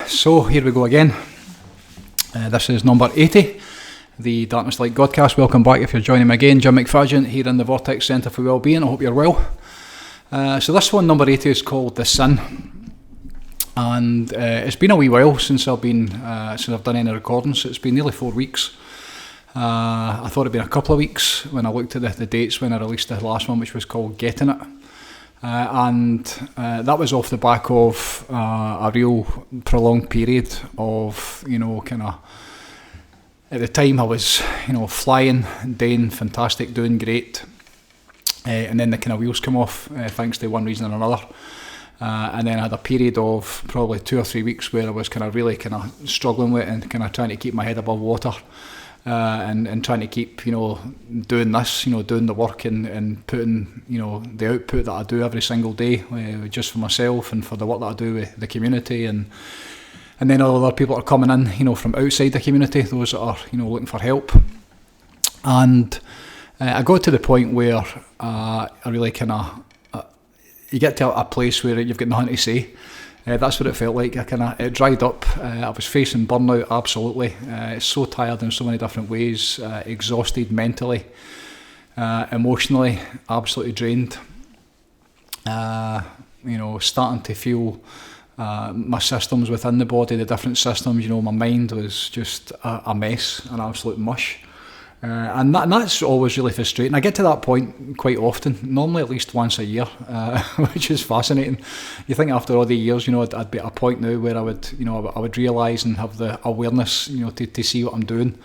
So here we go again. This is number 80, the Darkness Light Godcast. Welcome back if you're joining me again. Jim McFadyen here in the Vortex Centre for Wellbeing. I hope you're well. So this one, number 80, is called The Sin. And it's been a wee while since I've done any recordings. It's been nearly 4 weeks. I thought it'd been a couple of weeks when I looked at the dates when I released the last one, which was called Getting It. And that was off the back of a real prolonged period of, at the time I was, flying, doing fantastic, doing great. And then the kind of wheels come off, thanks to one reason or another. And then I had a period of probably 2 or 3 weeks where I was really struggling with it and trying to keep my head above water. And trying to keep, doing this, doing the work and putting, the output that I do every single day, just for myself and for the work that I do with the community, and then all other people that are coming in, from outside the community, those that are, looking for help. And I got to the point where I really you get to a place where you've got nothing to say. That's what it felt like. It dried up. I was facing burnout, absolutely. So tired in so many different ways. Exhausted mentally, emotionally, absolutely drained. Starting to feel my systems within the body, the different systems. My mind was just a mess, an absolute mush. And that's always really frustrating. I get to that point quite often, normally at least once a year, which is fascinating. You think after all the years, I'd be at a point now where I would realise and have the awareness, to see what I'm doing,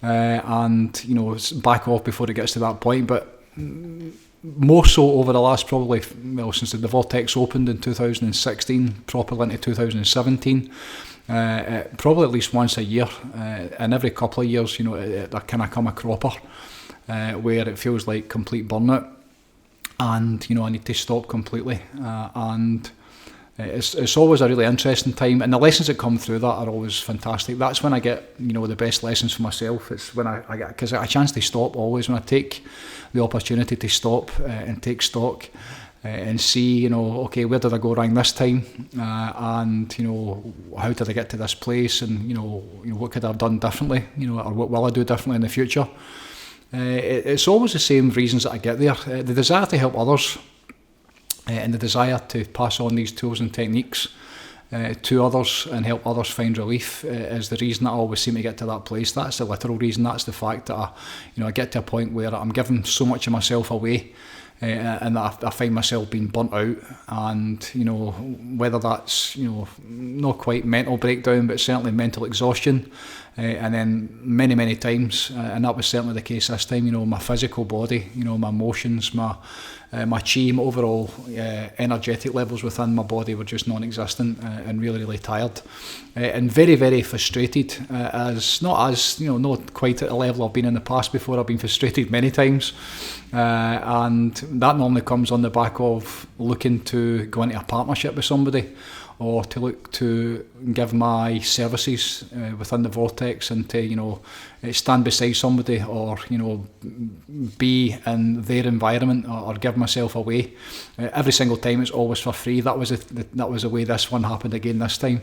and back off before it gets to that point. But more so over the last since the Vortex opened in 2016, properly into 2017. Probably at least once a year, and every couple of years, there come a cropper where it feels like complete burnout, and I need to stop completely. And it's always a really interesting time, and the lessons that come through that are always fantastic. That's when I get the best lessons for myself. It's when I get, because I get a chance to stop always, when I take the opportunity to stop and take stock. And see, okay, where did I go wrong this time? And, how did I get to this place? And, what could I have done differently? Or what will I do differently in the future? It's always the same reasons that I get there. The desire to help others and the desire to pass on these tools and techniques to others and help others find relief is the reason that I always seem to get to that place. That's the literal reason. That's the fact that I get to a point where I'm giving so much of myself away. And I find myself being burnt out, and whether that's not quite mental breakdown, but certainly mental exhaustion, and then many times, and that was certainly the case this time. My physical body, my emotions, my chi, my overall energetic levels within my body were just non-existent, and really tired, and very frustrated. Not quite at the level I've been in the past before. I've been frustrated many times. And that normally comes on the back of looking to go into a partnership with somebody, or to look to give my services within the Vortex, and to stand beside somebody, or be in their environment, or give myself away. Every single time it's always for free. That was the way this one happened again this time.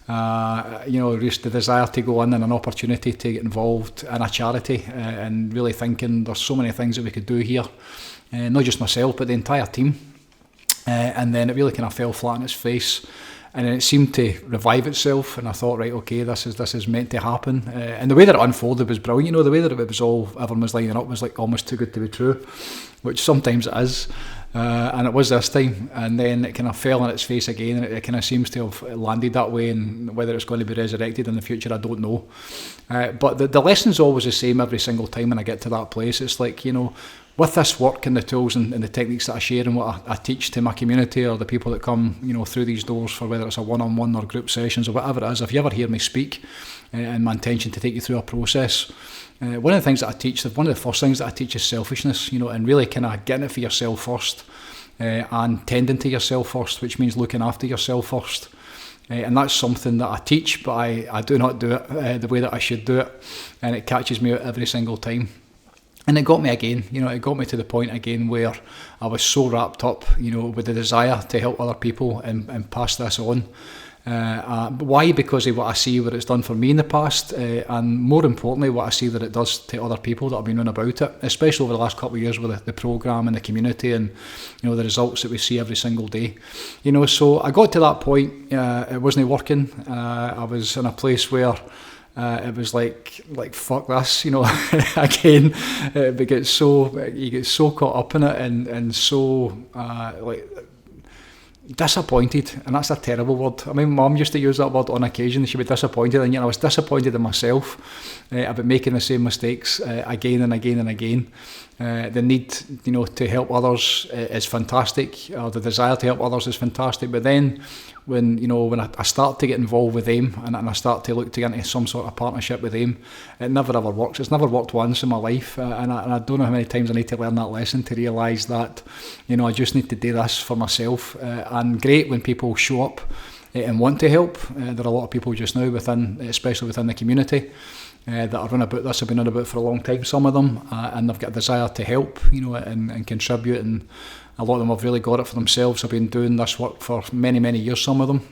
Just the desire to go in and an opportunity to get involved in a charity, and really thinking there's so many things that we could do here, not just myself but the entire team, and then it really fell flat on its face, and then it seemed to revive itself, and I thought, right, okay, this is meant to happen, and the way that it unfolded was brilliant. The way that it was all, everyone was lining up, was like almost too good to be true, which sometimes it is. And it was this time, and then it fell on its face again, and it seems to have landed that way, and whether it's going to be resurrected in the future, I don't know. But the lesson's always the same every single time when I get to that place. It's like, with this work and the tools and the techniques that I share and what I teach to my community, or the people that come, through these doors, for whether it's a one-on-one or group sessions or whatever it is, if you ever hear me speak, and my intention to take you through a process, one of the things that I teach, one of the first things that I teach is selfishness, and really getting it for yourself first, and tending to yourself first, which means looking after yourself first. And that's something that I teach, but I do not do it the way that I should do it, and it catches me out every single time. And it got me again, it got me to the point again where I was so wrapped up, with the desire to help other people and pass this on, Why? Because of what I see, what it's done for me in the past, and more importantly, what I see that it does to other people that have been known about it, especially over the last couple of years with the programme and the community, and the results that we see every single day. So I got to that point, it wasn't working. I was in a place where it was like fuck this, again. You get so caught up in it, and so disappointed, and that's a terrible word. I mean, Mum used to use that word on occasion. She'd be disappointed, and I was disappointed in myself about making the same mistakes again and again and again. The need, to help others is fantastic. The desire to help others is fantastic. But then, when I start to get involved with them, and I start to look to get into some sort of partnership with them, it never ever works. It's never worked once in my life, and I don't know how many times I need to learn that lesson to realise that, I just need to do this for myself. And great when people show up and want to help. There are a lot of people just now especially within the community, that are on about this, have been on about for a long time, some of them, and they've got a desire to help, and contribute, and a lot of them have really got it for themselves. Have been doing this work for many, many years, some of them,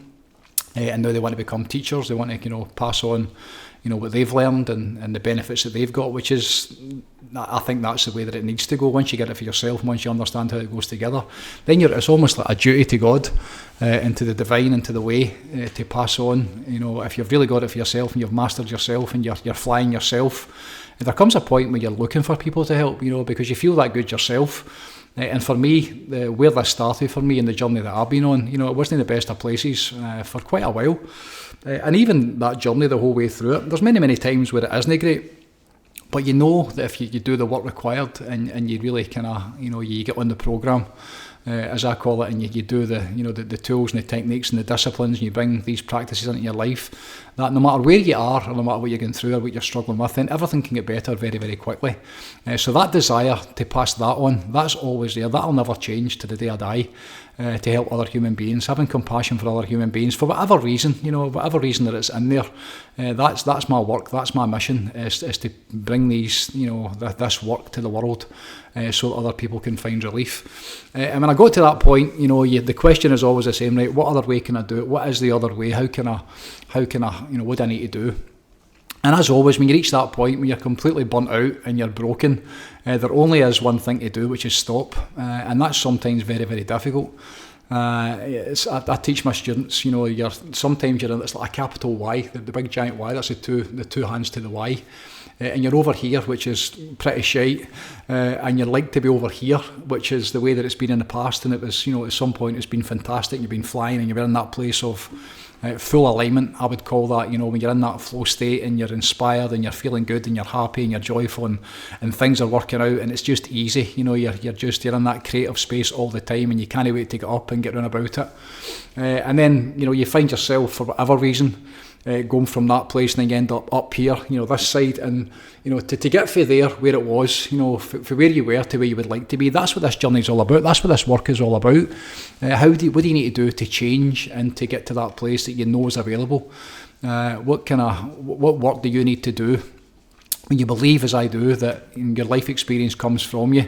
and now they want to become teachers. They want to, pass on, what they've learned and the benefits that they've got, which is, I think that's the way that it needs to go. Once you get it for yourself, once you understand how it goes together, then it's almost like a duty to God, and to the divine, and to the way, to pass on. If you've really got it for yourself, and you've mastered yourself, and you're flying yourself, there comes a point where you're looking for people to help, because you feel that good yourself. And for me, where this started for me, and the journey that I've been on, it wasn't the best of places for quite a while. And even that journey, the whole way through it, there's many, many times where it isn't great. But that if you do the work required, and you really kind of, you get on the programme, as I call it, and you do the tools and the techniques and the disciplines, and you bring these practices into your life, that no matter where you are, or no matter what you're going through or what you're struggling with, then everything can get better very, very quickly. So that desire to pass that on, that's always there. That'll never change to the day I die. To help other human beings, having compassion for other human beings, for whatever reason, whatever reason that it's in there. That's my work, that's my mission, is to bring these, this work to the world, so that other people can find relief. And when I got to that point, the question is always the same, right? What other way can I do it? What is the other way? How can I, what do I need to do? And as always, when you reach that point when you're completely burnt out and you're broken, there only is one thing to do, which is stop. And that's sometimes very, very difficult. I teach my students, sometimes you're in, it's like a capital Y, the big giant Y, that's the two hands to the Y. And you're over here, which is pretty shite, and you'd like to be over here, which is the way that it's been in the past. And it was, at some point it's been fantastic, you've been flying, and you're in that place of full alignment, I would call that, when you're in that flow state and you're inspired and you're feeling good and you're happy and you're joyful, and things are working out and it's just easy, you're in that creative space all the time, and you can't wait to get up and get round about it. And then, you find yourself, for whatever reason, going from that place, and then you end up here, this side, and to get from there where it was, from where you were to where you would like to be. That's what this journey is all about. That's what this work is all about. What do you need to do to change and to get to that place that you know is available? What work do you need to do when you believe, as I do, that your life experience comes from you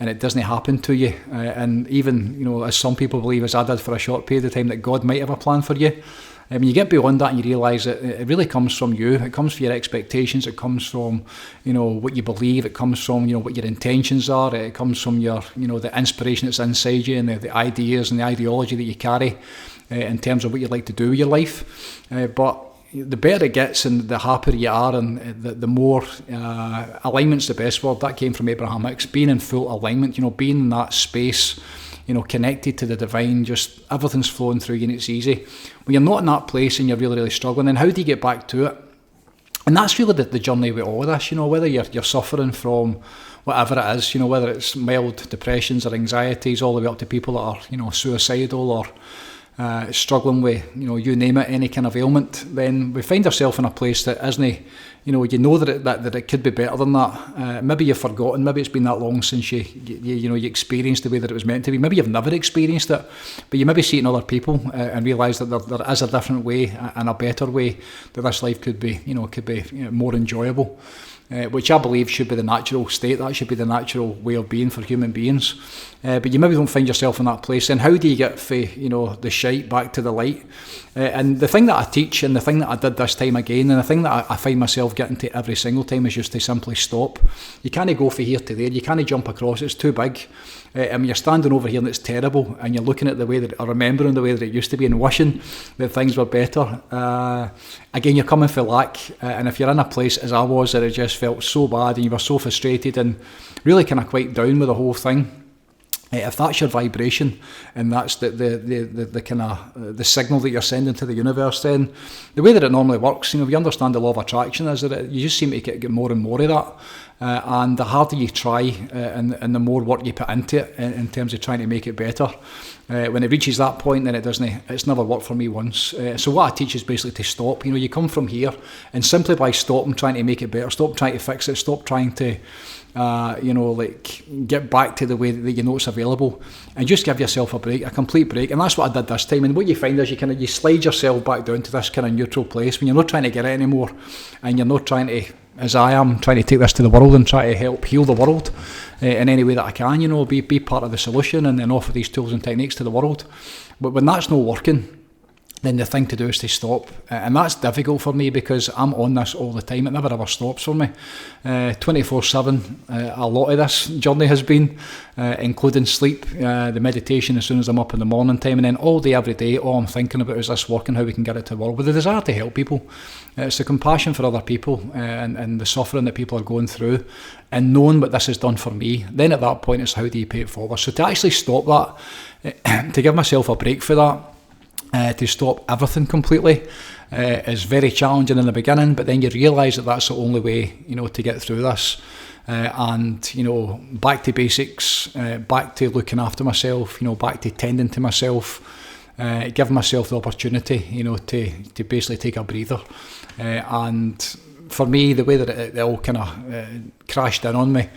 and it doesn't happen to you? And even, as some people believe, as I did for a short period of time, that God might have a plan for you. When you get beyond that and you realise that it really comes from you, it comes from your expectations, it comes from, what you believe, it comes from, what your intentions are, it comes from your, the inspiration that's inside you, and the ideas and the ideology that you carry in terms of what you'd like to do with your life. But the better it gets and the happier you are, and the more alignment's the best word. That came from Abraham Hicks, being in full alignment, being in that space, connected to the divine, just everything's flowing through you and it's easy. When you're not in that place and you're really, really struggling, then how do you get back to it? And that's really the journey with all of this, whether you're suffering from whatever it is, whether it's mild depressions or anxieties, all the way up to people that are, suicidal or struggling with, you name it, any kind of ailment, then we find ourselves in a place that isn't, that it could be better than that. Maybe you've forgotten, maybe it's been that long since you experienced the way that it was meant to be. Maybe you've never experienced it, but you maybe see it in other people and realise that there is a different way and a better way that this life could be, more enjoyable. which I believe should be the natural state. That should be the natural way of being for human beings. But you maybe don't find yourself in that place. And how do you get from, the shite back to the light? And the thing that I teach, and the thing that I did this time again, and the thing that I find myself getting to every single time, is just to simply stop. You can't go from here to there. You can't jump across. It's too big. And when you're standing over here and it's terrible, and you're looking at the way that, or remembering the way that it used to be, and wishing that things were better, again, you're coming for lack. And if you're in a place, as I was, that it just felt so bad, and you were so frustrated, and really kind of quite down with the whole thing, if that's your vibration, and that's the kind of the signal that you're sending to the universe, then the way that it normally works, we understand the law of attraction, is that you just seem to get more and more of that. And the harder you try, and the more work you put into it in terms of trying to make it better, when it reaches that point, then it's never worked for me once. So what I teach is basically to stop. You come from here, and simply by stopping trying to make it better, stop trying to fix it, stop trying to get back to the way that it's available, and just give yourself a break, a complete break. And that's what I did this time. And what you find is you slide yourself back down to this kind of neutral place when you're not trying to get it anymore, and you're not trying to, as I am, trying to take this to the world and try to help heal the world in any way that I can, be part of the solution, and then offer these tools and techniques to the world. But when that's not working, then the thing to do is to stop. And that's difficult for me because I'm on this all the time. It never ever stops for me. 24/7, a lot of this journey has been, including sleep, the meditation as soon as I'm up in the morning time, and then all day, every day, all I'm thinking about is this work and how we can get it to the world, with the desire to help people. It's the compassion for other people, and the suffering that people are going through, and knowing what this has done for me. Then at that point, it's how do you pay it forward? So to actually stop that, to give myself a break for that, to stop everything completely, is very challenging in the beginning, but then you realise that that's the only way, to get through this. And back to basics, back to looking after myself, back to tending to myself, giving myself the opportunity, to basically take a breather. And for me, the way that it all kind of crashed in on me,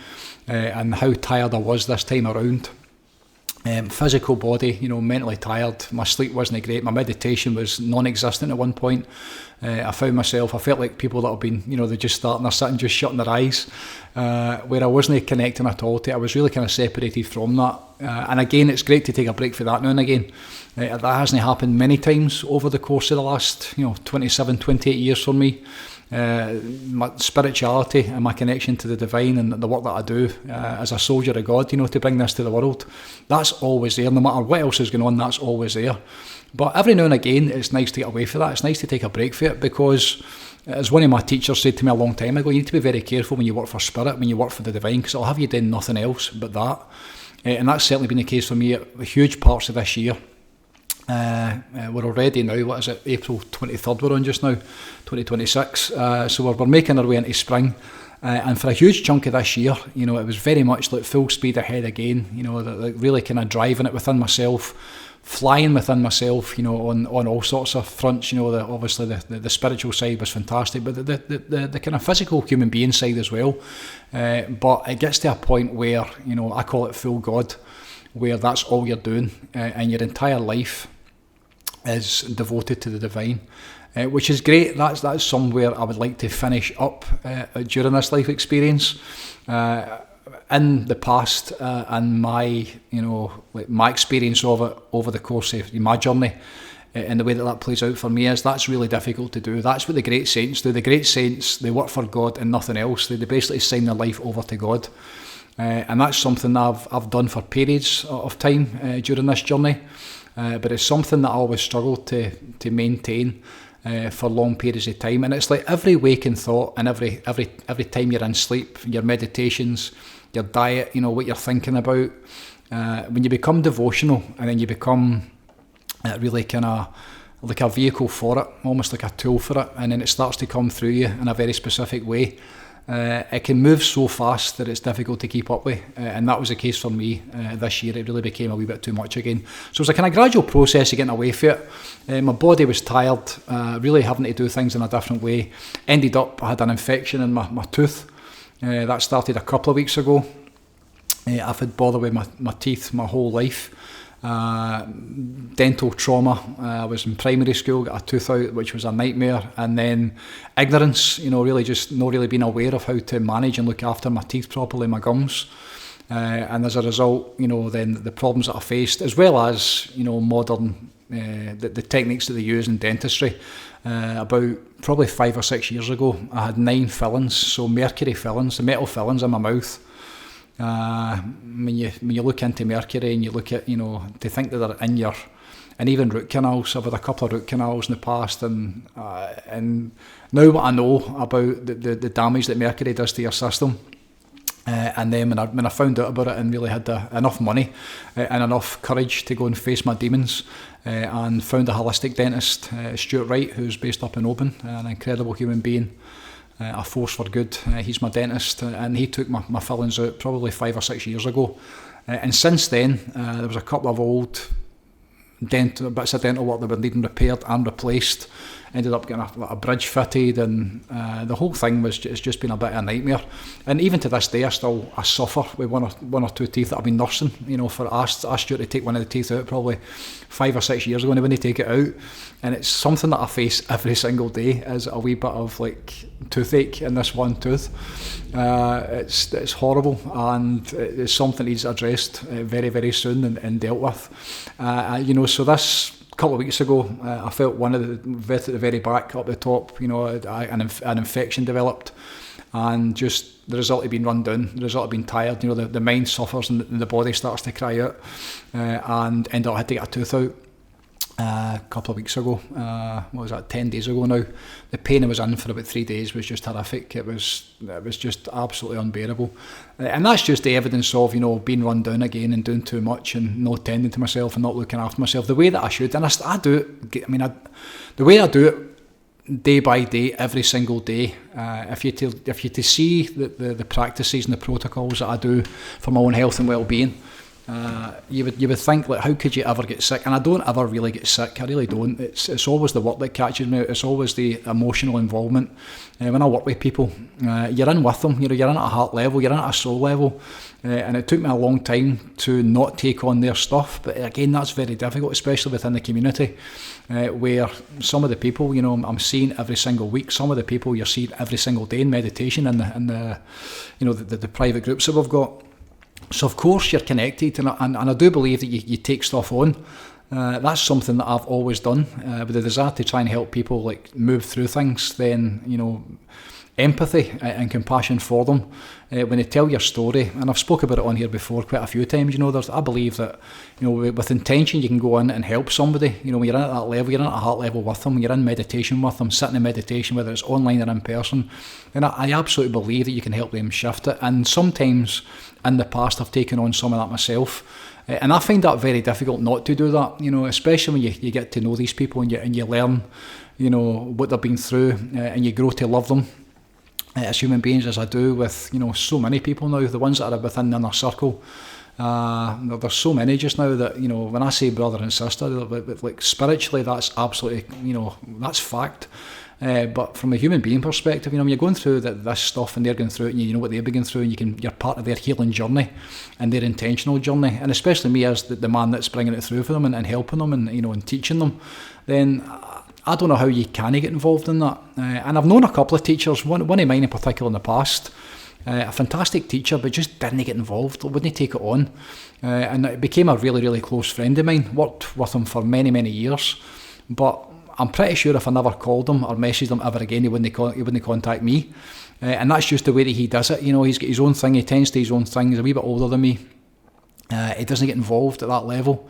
and how tired I was this time around. Physical body, mentally tired. My sleep wasn't great. My meditation was non-existent at one point. I felt like people that have been, they're just starting, they're sitting just shutting their eyes, where I wasn't connecting at all to it. I was really kind of separated from that. And again, it's great to take a break for that now and again. That hasn't happened many times over the course of the last, 27, 28 years for me. My spirituality and my connection to the divine and the work that I do as a soldier of God, to bring this to the world, that's always there. No matter what else is going on, that's always there. But every now and again, it's nice to get away from that. It's nice to take a break for it, because as one of my teachers said to me a long time ago, you need to be very careful when you work for spirit, when you work for the divine, because it'll have you doing nothing else but that. And that's certainly been the case for me at huge parts of this year. We're already now, what is it, April 23rd we're on just now, 2026, so we're making our way into spring, and for a huge chunk of this year, it was very much like full speed ahead again, like really kind of driving it within myself, flying within myself, on all sorts of fronts. Obviously the spiritual side was fantastic, but the kind of physical human being side as well, but it gets to a point where, I call it full God, where that's all you're doing, and your entire life is devoted to the divine, which is great. That's somewhere I would like to finish up during this life experience. In the past, and my experience of it over the course of my journey, and the way that plays out for me is that's really difficult to do. That's what the great saints do. The great saints, they work for God and nothing else. They basically sign their life over to God. And that's something that I've done for periods of time during this journey, but it's something that I always struggle to maintain for long periods of time. And it's like every waking thought, and every time you're in sleep, your meditations, your diet, what you're thinking about, when you become devotional, and then you become really kind of like a vehicle for it, almost like a tool for it, and then it starts to come through you in a very specific way. It can move so fast that it's difficult to keep up with, and that was the case for me this year. It really became a wee bit too much again. So it was a kind of gradual process of getting away from it. My body was tired, really having to do things in a different way. Ended up, I had an infection in my tooth. That started a couple of weeks ago. I've had bother with my teeth my whole life. dental trauma. I was in primary school, got a tooth out, which was a nightmare, and then ignorance, really just not really being aware of how to manage and look after my teeth properly, my gums. And as a result, then the problems that I faced, as well as, modern, the techniques that they use in dentistry. About probably 5 or 6 years ago, I had 9 fillings, so mercury fillings, the metal fillings in my mouth. When you look into mercury and you look at, to think that they're in your, and even root canals. I've had a couple of root canals in the past, and now what I know about the damage that mercury does to your system. And then when I found out about it and really had enough money and enough courage to go and face my demons, and found a holistic dentist, Stuart Wright, who's based up in Oban, an incredible human being, a force for good. He's my dentist, and he took my fillings out probably 5 or 6 years ago. And since then, there was a couple of old bits of dental work that were needing repaired and replaced. Ended up getting a bridge fitted, and the whole thing it's just been a bit of a nightmare. And even to this day, I suffer with one or two teeth that I've been nursing. For I asked Stuart to take one of the teeth out probably 5 or 6 years ago, and when they take it out, and it's something that I face every single day, is a wee bit of toothache in this one tooth. It's horrible, and it's something that needs addressed very, very soon and dealt with. So this couple of weeks ago, I felt one of at the very back, up the top, an infection developed, and just the result of being run down, the result of being tired, the mind suffers and the body starts to cry out, and ended up I had to get a tooth out a couple of weeks ago. What was that, 10 days ago now. The pain I was in for about 3 days was just horrific. It was just absolutely unbearable, and that's just the evidence of being run down again and doing too much and not tending to myself and not looking after myself the way that I should. And I do it. The way I do it day by day, every single day. If you to see the practices and the protocols that I do for my own health and well-being, you would think, how could you ever get sick? And I don't ever really get sick. I really don't. It's always the work that catches me out. It's always the emotional involvement. When I work with people, you're in with them. You're in at a heart level. You're in at a soul level. And it took me a long time to not take on their stuff. But again, that's very difficult, especially within the community, where some of the people, I'm seeing every single week. Some of the people you're seeing every single day in meditation and the private groups that we've got. So of course you're connected, and I do believe that you take stuff on. That's something that I've always done, with the desire to try and help people move through things. Then empathy and compassion for them when they tell your story. And I've spoke about it on here before quite a few times. I believe that with intention you can go in and help somebody. When you're in at that level, you're in at a heart level with them. You're in meditation with them, sitting in meditation, whether it's online or in person. And I absolutely believe that you can help them shift it. And sometimes in the past I've taken on some of that myself, and I find that very difficult not to do that, especially when you get to know these people and you learn what they've been through, and you grow to love them as human beings, as I do with so many people now, the ones that are within the inner circle. There's so many just now that when I say brother and sister, spiritually that's absolutely that's fact. But from a human being perspective, when you're going through this stuff and they're going through it, and you know what they're going through, and you're part of their healing journey and their intentional journey, and especially me as the man that's bringing it through for them and helping them and teaching them, then I don't know how you can get involved in that. And I've known a couple of teachers, one of mine in particular in the past, a fantastic teacher, but just didn't get involved, wouldn't take it on, and it became a really, really close friend of mine. Worked with him for many, many years, but I'm pretty sure if I never called him or messaged him ever again, he wouldn't contact me. And that's just the way that he does it. He's got his own thing, he tends to his own thing, he's a wee bit older than me. He doesn't get involved at that level.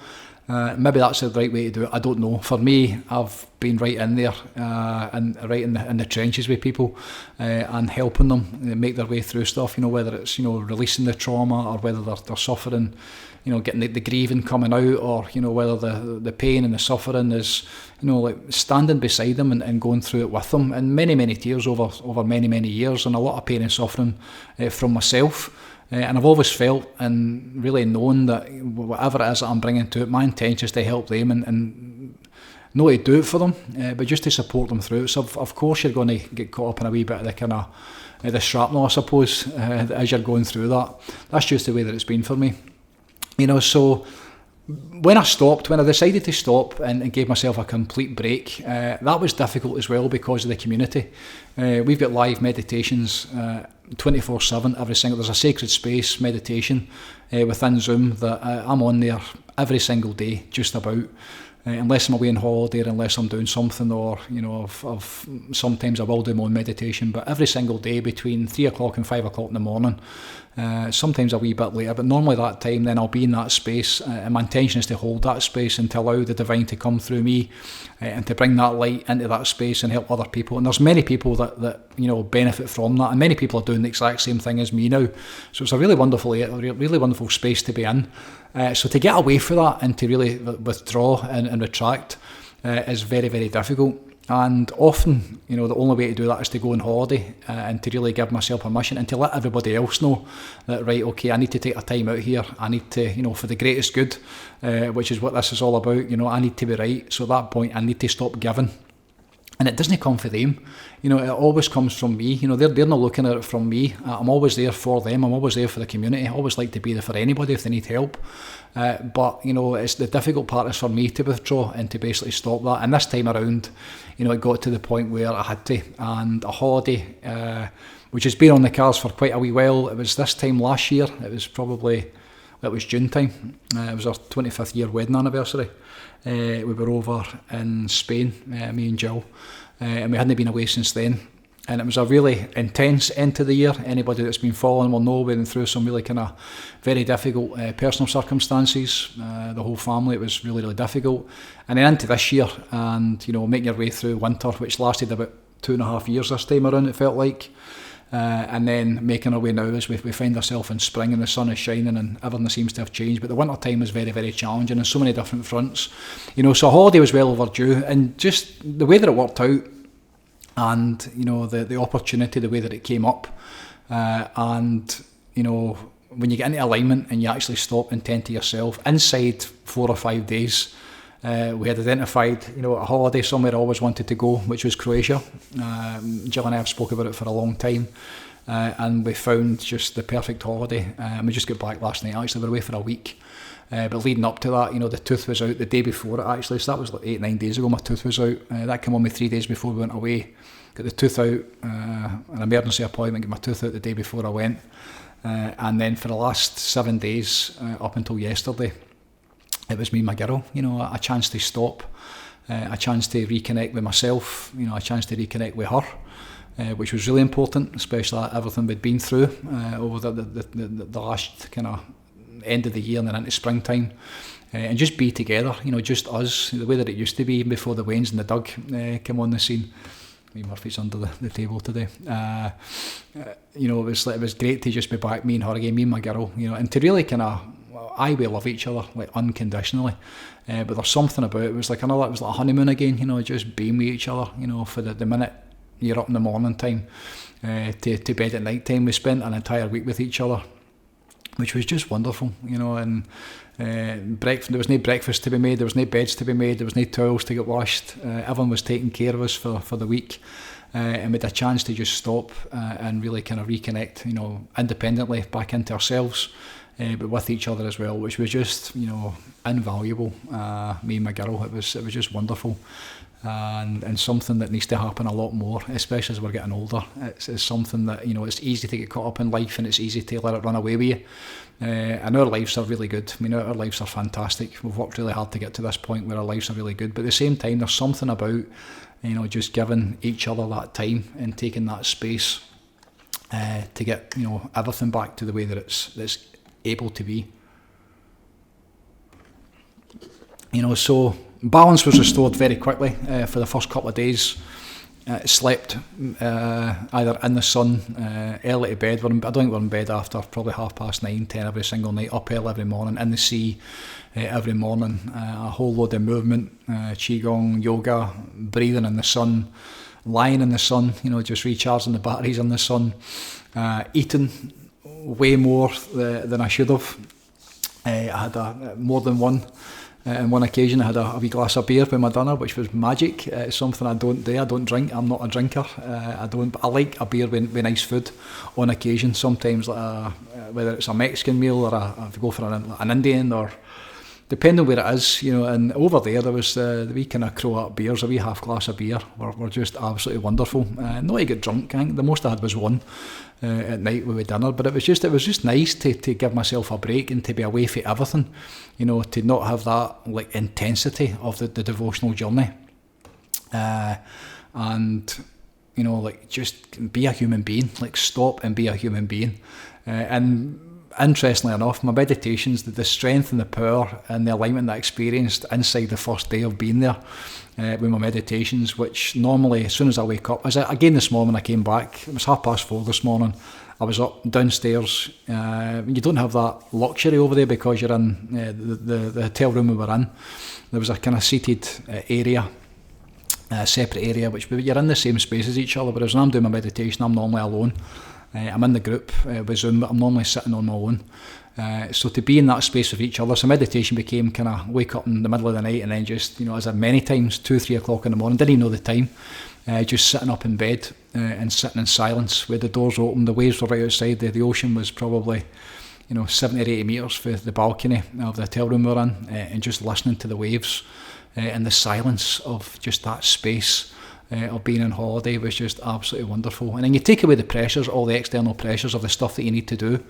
Maybe that's the right way to do it, I don't know. For me, I've been right in there, and right in the trenches with people, and helping them make their way through stuff, whether it's releasing the trauma, or whether they're suffering, getting the grieving coming out, or whether the pain and the suffering is standing beside them and going through it with them, and many tears over many years, and a lot of pain and suffering from myself. And I've always felt and really known that whatever it is that I'm bringing to it, my intention is to help them and not to do it for them, but just to support them through it. So of course you're going to get caught up in a wee bit of the kind of the shrapnel, I suppose, as you're going through that. That's just the way that it's been for me. So when I decided to stop and gave myself a complete break, that was difficult as well because of the community. We've got live meditations 24/7 every single. There's a sacred space meditation within Zoom that I'm on there every single day, just about. Unless I'm away on holiday or unless I'm doing something, or sometimes I will do my own meditation, but every single day between 3 o'clock and 5 o'clock in the morning, sometimes a wee bit later, but normally that time, then I'll be in that space, and my intention is to hold that space and to allow the divine to come through me, and to bring that light into that space and help other people. And there's many people that benefit from that, and many people are doing the exact same thing as me now. So it's a really wonderful space to be in. So to get away from that and to really withdraw and retract is very, very difficult. And often, the only way to do that is to go on holiday and to really give myself permission and to let everybody else know that, right, okay, I need to take a time out here. I need to, for the greatest good, which is what this is all about. I need to be right. So at that point, I need to stop giving. And it doesn't come from them. It always comes from me. They're not looking at it from me. I'm always there for them. I'm always there for the community. I always like to be there for anybody if they need help. But it's the difficult part is for me to withdraw and to basically stop that. And this time around, it got to the point where I had to. And a holiday, which has been on the cards for quite a wee while. It was this time last year. It was June time. It was our 25th year wedding anniversary. We were over in Spain, me and Jill, and we hadn't been away since then. And it was a really intense end to the year. Anybody that's been following will know we went through some really kind of very difficult personal circumstances. The whole family, it was really, really difficult. And then into this year, and making your way through winter, which lasted about 2.5 years this time around, it felt like. And then making our way now as we find ourselves in spring and the sun is shining and everything seems to have changed. But the winter time is very, very challenging on so many different fronts. So a holiday was well overdue, and just the way that it worked out, and the opportunity, the way that it came up, and when you get into alignment and you actually stop and tend to yourself, inside 4 or 5 days, we had identified, a holiday somewhere I always wanted to go, which was Croatia. Jill and I have spoke about it for a long time, and we found just the perfect holiday. We just got back last night. Actually, we were away for a week, but leading up to that, the tooth was out the day before it actually. So that was like 8-9 days ago. My tooth was out. That came on me 3 days before we went away. Got the tooth out, an emergency appointment. Got my tooth out the day before I went, and then for the last 7 days up until yesterday, it was me and my girl, a chance to stop, a chance to reconnect with myself, a chance to reconnect with her, which was really important, especially everything we'd been through over the last kind of end of the year and then into springtime. And just be together, just us, the way that it used to be before the Waynes and the Doug came on the scene. Murphy's under the table today. It was great to just be back, me and her again, me and my girl, and to really kind of, we love each other like unconditionally, but there's something about it. It was like it was like a honeymoon again, just being with each other, for the minute you're up in the morning time to bed at night time. We spent an entire week with each other, which was just wonderful, and breakfast. There was no breakfast to be made, there was no beds to be made, there was no towels to get washed. Everyone was taking care of us for the week, and we had a chance to just stop and really kind of reconnect, independently back into ourselves, but with each other as well, which was just invaluable. Me and my girl, it was just wonderful, and something that needs to happen a lot more, especially as we're getting older. It's something that it's easy to get caught up in life, and it's easy to let it run away with you. And our lives are really good. Our lives are fantastic. We've worked really hard to get to this point where our lives are really good, but at the same time there's something about just giving each other that time and taking that space to get everything back to the way that it's able to be. So balance was restored very quickly. For the first couple of days, slept either in the sun, early to bed. I don't think we're in bed after probably 9:30, 10 every single night. Up early every morning, in the sea every morning. A whole load of movement, qigong, yoga, breathing in the sun, lying in the sun. Just recharging the batteries in the sun. Eating way more than I should have. I had more than one. On one occasion I had a wee glass of beer with my dinner, which was magic. It's something I don't do. I don't drink. I'm not a drinker. But I like a beer with nice food on occasion. Sometimes whether it's a Mexican meal or if you go for an Indian or depending where it is, and over there was the wee kind of crow up beers, a wee half glass of beer were just absolutely wonderful. Not to get drunk, I think the most I had was one at night with dinner, but it was just nice to give myself a break and to be away from everything, to not have that like intensity of the devotional journey, and like just be a human being, like stop and be a human being, and interestingly enough, my meditations, the strength and the power and the alignment that I experienced inside the first day of being there with my meditations, which normally as soon as I wake up, again this morning I came back, it was 4:30 this morning, I was up downstairs. You don't have that luxury over there because you're in the hotel room we were in. There was a kind of seated area, a separate area, which you're in the same space as each other, whereas when I'm doing my meditation I'm normally alone. I'm in the group with Zoom, but I'm normally sitting on my own. So to be in that space with each other, so meditation became kind of wake up in the middle of the night and then just, as I many times, 2-3 o'clock in the morning, didn't even know the time, just sitting up in bed and sitting in silence with the doors open. The waves were right outside, the ocean was probably 70 or 80 metres for the balcony of the hotel room we were in, and just listening to the waves and the silence of just that space of being on holiday was just absolutely wonderful. And then you take away the pressures, all the external pressures of the stuff that you need to do,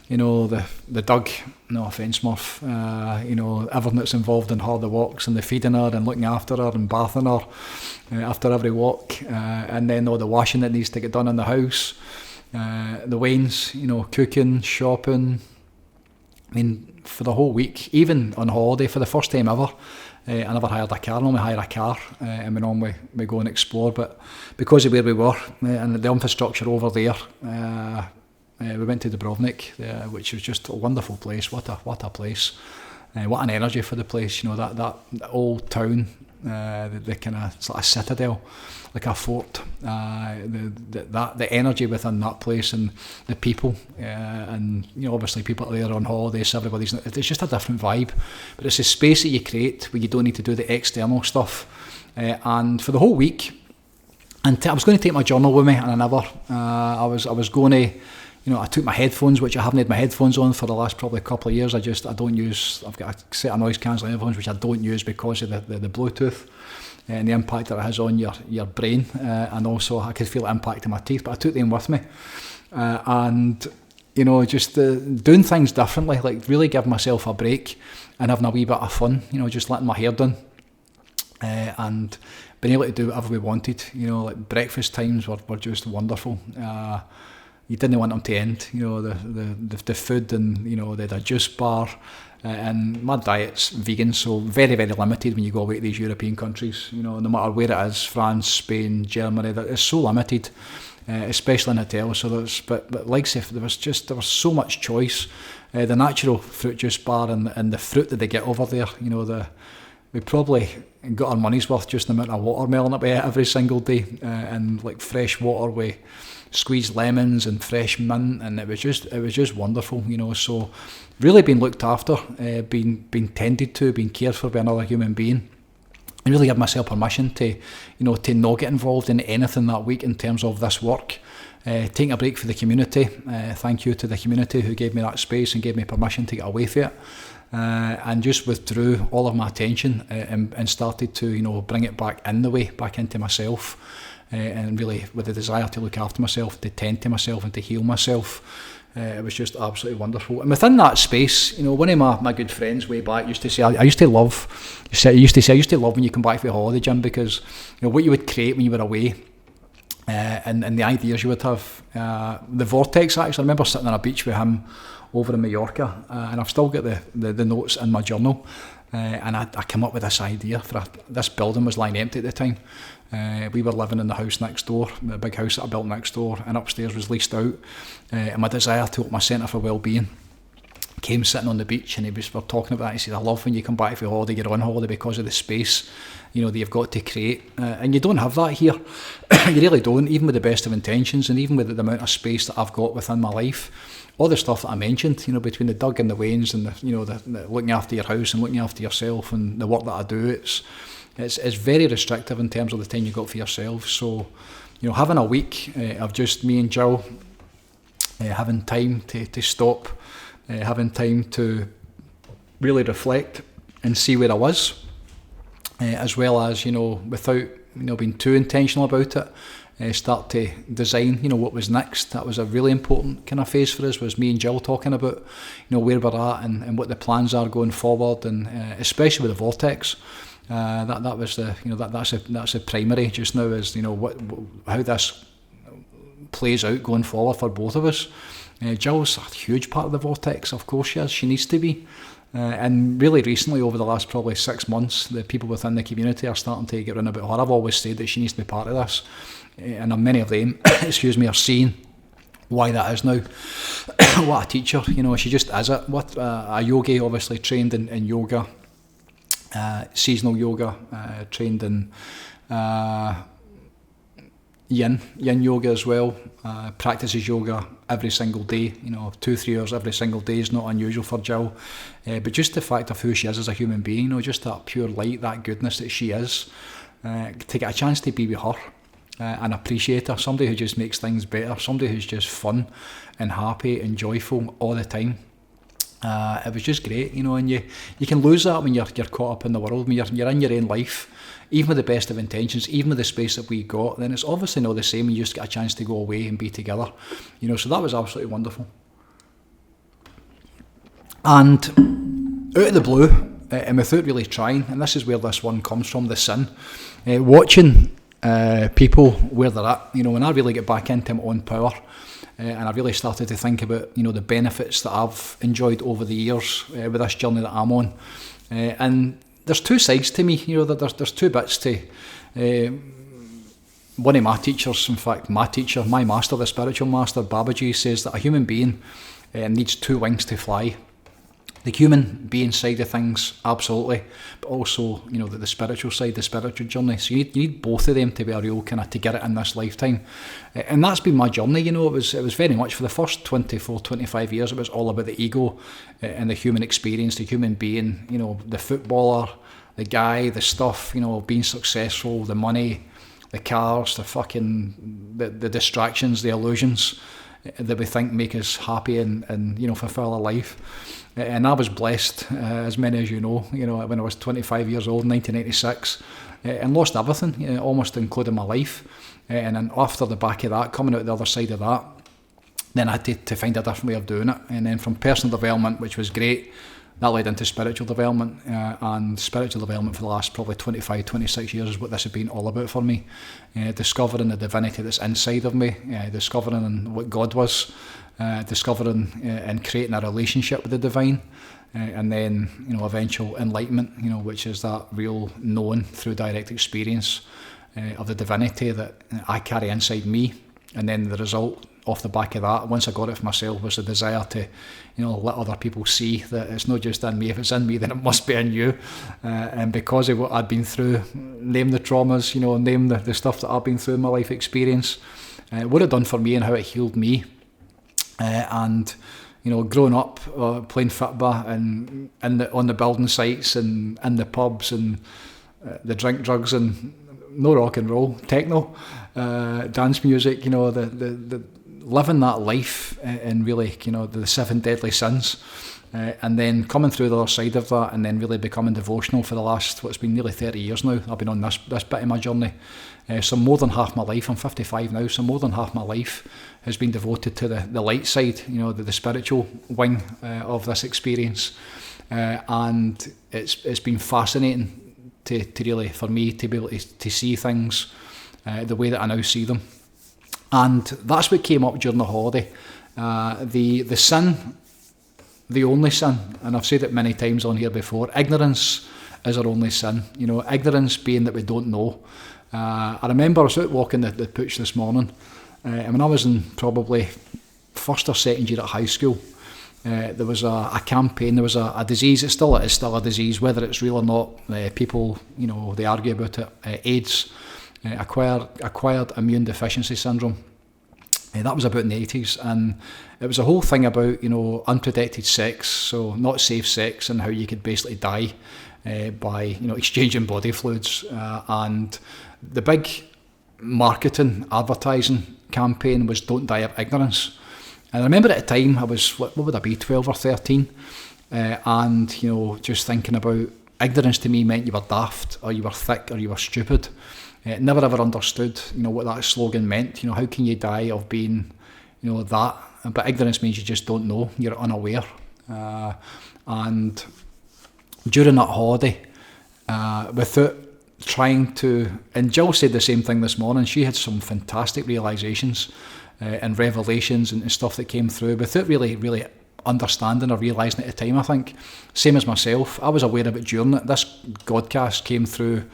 the dog, no offence Murph, everything that's involved in her, the walks and the feeding her and looking after her and bathing her after every walk, and then all the washing that needs to get done in the house, the wains, cooking, shopping. I mean, for the whole week, even on holiday for the first time ever, I never hired a car. I normally hire a car and we go and explore, but because of where we were and the infrastructure over there, we went to Dubrovnik, which was just a wonderful place. What a place! What an energy for the place. That old town, the kind of, it's like a citadel, like a fort. The energy within that place and the people, and obviously people are there on holiday, so it's just a different vibe. But it's a space that you create where you don't need to do the external stuff. And for the whole week, and I was going to take my journal with me, and I never. I was going to. I took my headphones, which I haven't had my headphones on for the last probably couple of years. I don't use, I've got a set of noise cancelling headphones, which I don't use because of the Bluetooth and the impact that it has on your brain. And also I could feel it impacting my teeth, but I took them with me. And just doing things differently, like really giving myself a break and having a wee bit of fun, just letting my hair down. And being able to do whatever we wanted, like breakfast times were just wonderful. You didn't want them to end, the food, and they had a juice bar, and my diet's vegan, so very, very limited when you go away to these European countries, no matter where it is, France, Spain, Germany, it's so limited, especially in hotels. So but like I say, there was so much choice. The natural fruit juice bar and the fruit that they get over there, we probably got our money's worth just the amount of watermelon that we ate every single day, and like fresh water with squeezed lemons and fresh mint, and it was just wonderful, so really being looked after, being tended to, being cared for by another human being, and really give myself permission to not get involved in anything that week in terms of this work. Taking a break for the community, thank you to the community who gave me that space and gave me permission to get away from it, and just withdrew all of my attention and started to bring it back into myself. And really with the desire to look after myself, to tend to myself and to heal myself. It was just absolutely wonderful. And within that space, one of my good friends way back used to say, I used to love when you come back from the holiday, Jim, because what you would create when you were away, and the ideas you would have. The Vortex, actually, I remember sitting on a beach with him over in Mallorca, and I've still got the notes in my journal, and I came up with this idea for this building was lying empty at the time. We were living in the house next door, the big house that I built next door, and upstairs was leased out, and my desire to open my centre for wellbeing came sitting on the beach, and we're talking about that. He said, I love when you come back for holiday, you're on holiday because of the space that you've got to create, and you don't have that here. You really don't, even with the best of intentions, and even with the amount of space that I've got within my life. All the stuff that I mentioned, between the dug and the wains and the looking after your house and looking after yourself and the work that I do, it's very restrictive in terms of the time you got for yourself. So, having a week of just me and Jill, having time to stop, having time to really reflect and see where I was, as well as, without, being too intentional about it, start to design, what was next. That was a really important kind of phase for us, was me and Jill talking about, where we're at and what the plans are going forward, and especially with the Vortex. That was the, that's the primary just now, is, how this plays out going forward for both of us. Jill's a huge part of the Vortex, of course she is, she needs to be. And really recently, over the last probably 6 months, the people within the community are starting to get around about her. I've always said that she needs to be part of this, and many of them, are seeing why that is now. What a teacher, she just is it. What a yogi, obviously trained in yoga, seasonal yoga, trained in yin yoga as well, practices yoga every single day, 2-3 hours every single day is not unusual for Jill, but just the fact of who she is as a human being, just that pure light, that goodness that she is, to get a chance to be with her and appreciate her, somebody who just makes things better, somebody who's just fun and happy and joyful all the time. It was just great, and you can lose that when you're caught up in the world, when you're in your own life, even with the best of intentions, even with the space that we got, then it's obviously not the same when you just get a chance to go away and be together, so that was absolutely wonderful. And out of the blue, and without really trying, and this is where this one comes from, the sin, watching people where they're at, when I really get back into my own power, and I really started to think about, the benefits that I've enjoyed over the years with this journey that I'm on. And there's two sides to me, there's two bits to... one of my teachers, in fact, my master, the spiritual master, Babaji, says that a human being needs 2 wings to fly. The human being side of things, absolutely, but also, the spiritual side, the spiritual journey. So you need both of them to be a real kind of, to get it in this lifetime. And that's been my journey, it was very much for the first 24, 25 years, it was all about the ego and the human experience, the human being, the footballer, the guy, the stuff, being successful, the money, the cars, the distractions, the illusions that we think make us happy and fulfill our life. And I was blessed, as many as when I was 25 years old in 1986, and lost everything, almost including my life. And then after the back of that, coming out the other side of that, then I had to find a different way of doing it. And then from personal development, which was great, that led into spiritual development, and spiritual development for the last probably 25, 26 years is what this has been all about for me. Discovering the divinity that's inside of me, discovering what God was, discovering and creating a relationship with the divine, and then eventual enlightenment, which is that real knowing through direct experience of the divinity that I carry inside me. And then the result off the back of that, once I got it for myself, was the desire to let other people see that it's not just in me. If it's in me, then it must be in you. And because of what I'd been through, name the traumas, name the stuff that I've been through in my life experience, what it done for me and how it healed me. And growing up playing football and on the building sites and in the pubs and the drink, drugs and no rock and roll, techno, dance music, the living that life and really, the 7 deadly sins, and then coming through the other side of that and then really becoming devotional for the last, what's been nearly 30 years now. I've been on this bit of my journey. So more than half my life, I'm 55 now, so more than half my life has been devoted to the light side, the spiritual wing of this experience. And it's been fascinating to really, for me, to be able to see things the way that I now see them. And that's what came up during the holiday. The sin, the only sin, and I've said it many times on here before, ignorance is our only sin. Ignorance being that we don't know. I remember I was out walking the pooch this morning, and when I was in probably first or second year at high school, there was a campaign, there was a disease, it still is a disease, whether it's real or not, people, they argue about it, AIDS, acquired immune deficiency syndrome. That was about in the 80s, and it was a whole thing about, unprotected sex, so not safe sex, and how you could basically die by, exchanging body fluids. And the big marketing, advertising campaign was "Don't die of ignorance." And I remember at the time, I was, what would I be, 12 or 13, and, just thinking about ignorance to me meant you were daft, or you were thick, or you were stupid. Never ever understood, what that slogan meant. How can you die of being, that? But ignorance means you just don't know, you're unaware. And during that holiday, without trying to, and Jill said the same thing this morning, she had some fantastic realizations and revelations and stuff that came through without really understanding or realising at the time, I think. Same as myself, I was aware of it during it. This Godcast came through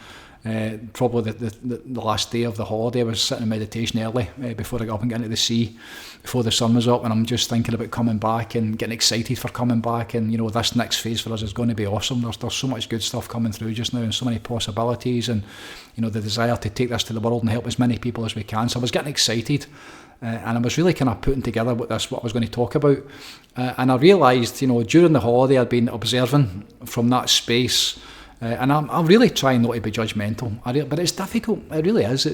probably the last day of the holiday. I was sitting in meditation early before I got up and got into the sea, before the sun was up, and I'm just thinking about coming back and getting excited for coming back, and this next phase for us is going to be awesome. There's so much good stuff coming through just now, and so many possibilities, and the desire to take this to the world and help as many people as we can. So I was getting excited, and I was really kind of putting together what I was going to talk about, and I realised during the holiday I'd been observing from that space. And I'm really trying not to be judgmental, but it's difficult. It really is.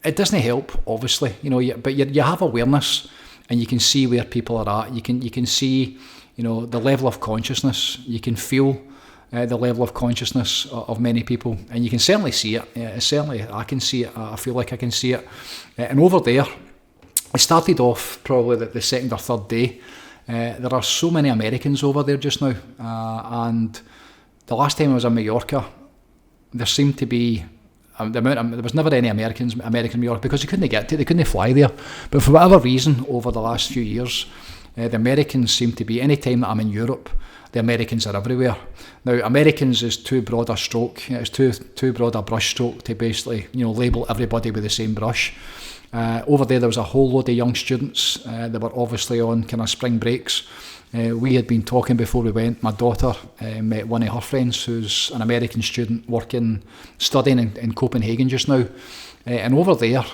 It doesn't help, obviously, but you have awareness, and you can see where people are at. You can see, the level of consciousness. You can feel the level of consciousness of many people, and you can certainly see it. Certainly, I can see it. I feel like I can see it. And over there, it started off probably the second or third day. There are so many Americans over there just now, and the last time I was in Mallorca, there seemed to be there was never any American Mallorca because they couldn't fly there. But for whatever reason, over the last few years, the Americans seem to be. Any time that I'm in Europe, the Americans are everywhere. Now, Americans is too broad a stroke. It's too broad a brush stroke to basically label everybody with the same brush. Over there was a whole load of young students that were obviously on kind of spring breaks. We had been talking before we went. My daughter met one of her friends who's an American student studying in Copenhagen just now. And over there,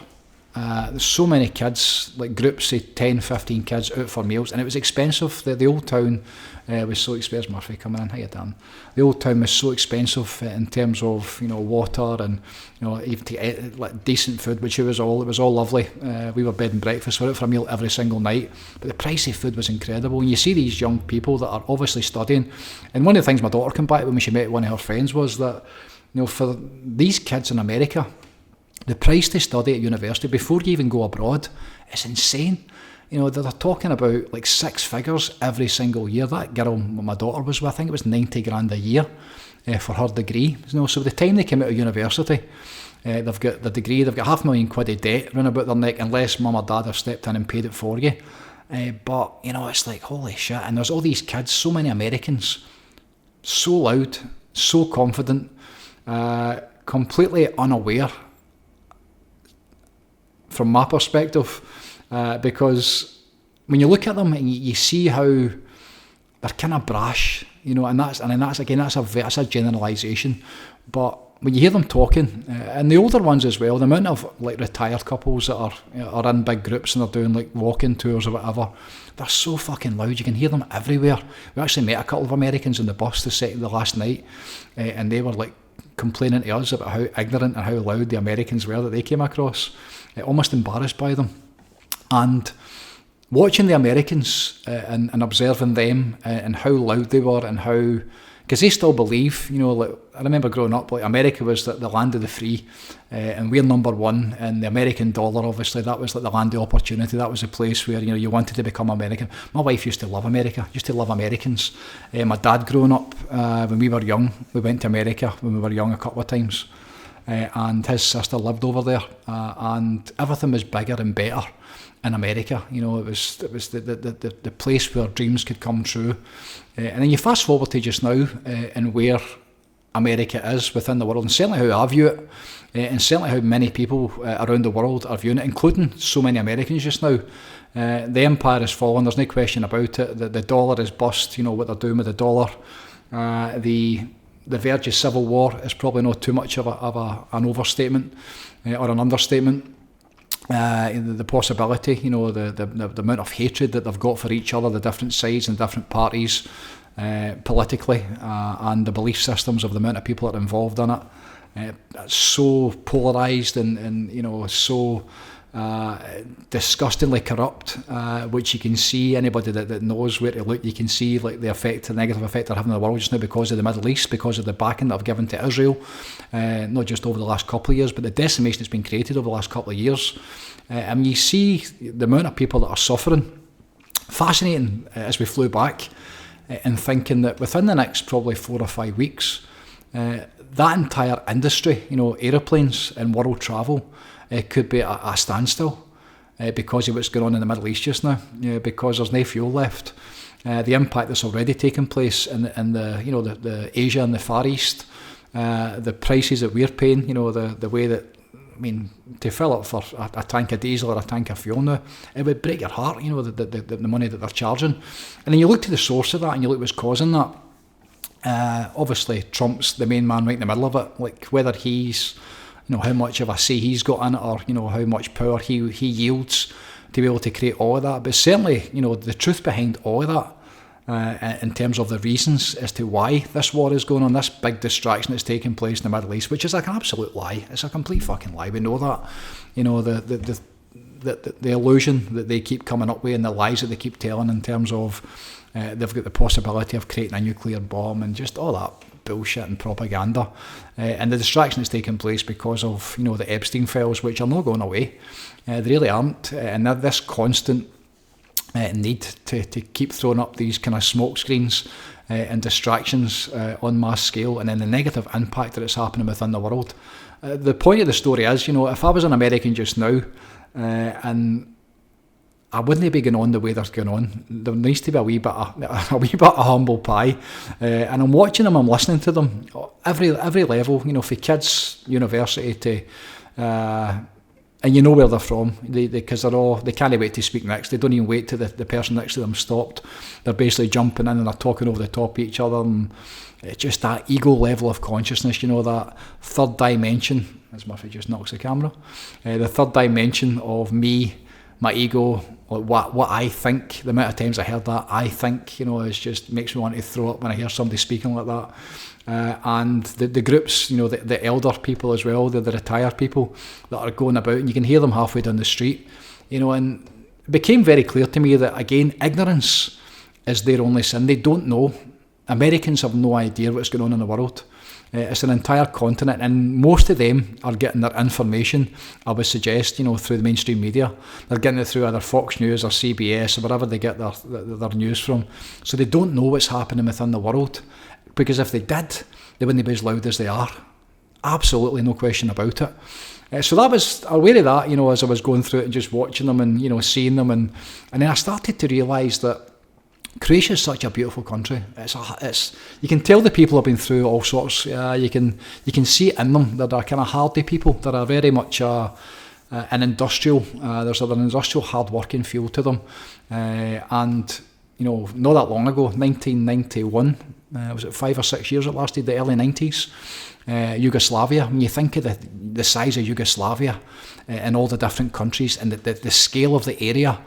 there's so many kids, like groups of 10, 15 kids out for meals, and it was expensive. The old town was so expensive. Murphy coming in, how you doing? The old town was so expensive in terms of water and even to eat, like decent food, which it was all lovely. We were bed and breakfast. We were out for a meal every single night, but the price of food was incredible. And you see these young people that are obviously studying, and one of the things my daughter came back when she met one of her friends was that for these kids in America, the price to study at university before you even go abroad is insane. They're talking about like 6 figures every single year. That girl my daughter was with, I think it was 90 grand a year for her degree. So by the time they came out of university, they've got the degree, they've got £500,000 of debt running about their neck unless mum or dad have stepped in and paid it for you. But it's like, holy shit. And there's all these kids, so many Americans, so loud, so confident, completely unaware from my perspective, because when you look at them and you see how they're kind of brash, and that's a generalisation, but when you hear them talking, and the older ones as well, the amount of like retired couples that are in big groups and they're doing like walking tours or whatever, they're so fucking loud. You can hear them everywhere. We actually met a couple of Americans in the bus the last night, and they were like complaining to us about how ignorant and how loud the Americans were that they came across. Almost embarrassed by them. And watching the Americans and observing them and how loud they were and how, because they still believe, like, I remember growing up, like America was the land of the free, and we're number one, and the American dollar, obviously, that was like the land of opportunity. That was the place where you wanted to become American. My wife used to love America, used to love Americans. My dad, growing up, when we were young, we went to America when we were young a couple of times. And his sister lived over there, and everything was bigger and better in America. It was the place where dreams could come true. And then you fast forward to just now, and where America is within the world, and certainly how I view it, and certainly how many people around the world are viewing it, including so many Americans just now. The empire is falling. There's no question about it. The dollar is bust. What they're doing with the dollar. The verge of civil war is probably not too much of an overstatement or an understatement. The possibility, the amount of hatred that they've got for each other, the different sides and different parties politically, and the belief systems of the amount of people that are involved in it. It's so polarised and so disgustingly corrupt, which you can see, anybody that knows where to look, you can see like the negative effect they're having on the world just now because of the Middle East, because of the backing that I've given to Israel, not just over the last couple of years, but the decimation that's been created over the last couple of years. And you see the amount of people that are suffering. Fascinating as we flew back and thinking that within the next probably 4 or 5 weeks, that entire industry, aeroplanes and world travel, could be at a standstill because of what's going on in the Middle East just now, because there's no fuel left. The impact that's already taken place in the Asia and the Far East, the prices that we're paying, the way that, to fill up for a tank of diesel or a tank of fuel now, it would break your heart, the money that they're charging. And then you look to the source of that and you look what's causing that. Obviously, Trump's the main man right in the middle of it. Like whether he's, how much of a say he's got in it, or how much power he yields to be able to create all of that. But certainly, the truth behind all of that, in terms of the reasons as to why this war is going on, this big distraction that's taking place in the Middle East, which is like an absolute lie. It's a complete fucking lie. We know that. The illusion that they keep coming up with and the lies that they keep telling in terms of they've got the possibility of creating a nuclear bomb and just all that bullshit and propaganda, and the distraction that's taking place because of the Epstein files, which are not going away. They really aren't, and this constant need to keep throwing up these kind of smoke screens and distractions on mass scale, and then the negative impact that it's happening within the world. The point of the story is, if I was an American just now, and I wouldn't be going on the way they're going on. There needs to be a wee bit of humble pie, and I'm watching them. I'm listening to them every level. For kids, university to, and where they're from. Because they can't wait to speak next. They don't even wait till the person next to them stopped. They're basically jumping in and they're talking over the top of each other. And it's just that ego level of consciousness. That third dimension. As Murphy just knocks the camera. The third dimension of me. My ego, what I think, the amount of times I heard that, I think, is just makes me want to throw up when I hear somebody speaking like that. And the groups, the elder people as well, the retired people that are going about, and you can hear them halfway down the street, and it became very clear to me that, again, ignorance is their only sin. They don't know. Americans have no idea what's going on in the world. It's an entire continent, and most of them are getting their information, I would suggest, through the mainstream media. They're getting it through either Fox News or CBS or wherever they get their news from. So they don't know what's happening within the world, because if they did, they wouldn't be as loud as they are. Absolutely, no question about it. So that was aware of that, as I was going through it and just watching them and seeing them, and then I started to realise that Croatia is such a beautiful country. It's you can tell the people have been through all sorts. You can see it in them. They're kind of hardy people. They're very much an industrial. There's an industrial, hard-working feel to them. And not that long ago, 1991, was it 5 or 6 years it lasted? The early 90s, Yugoslavia. When you think of the size of Yugoslavia and all the different countries and the scale of the area.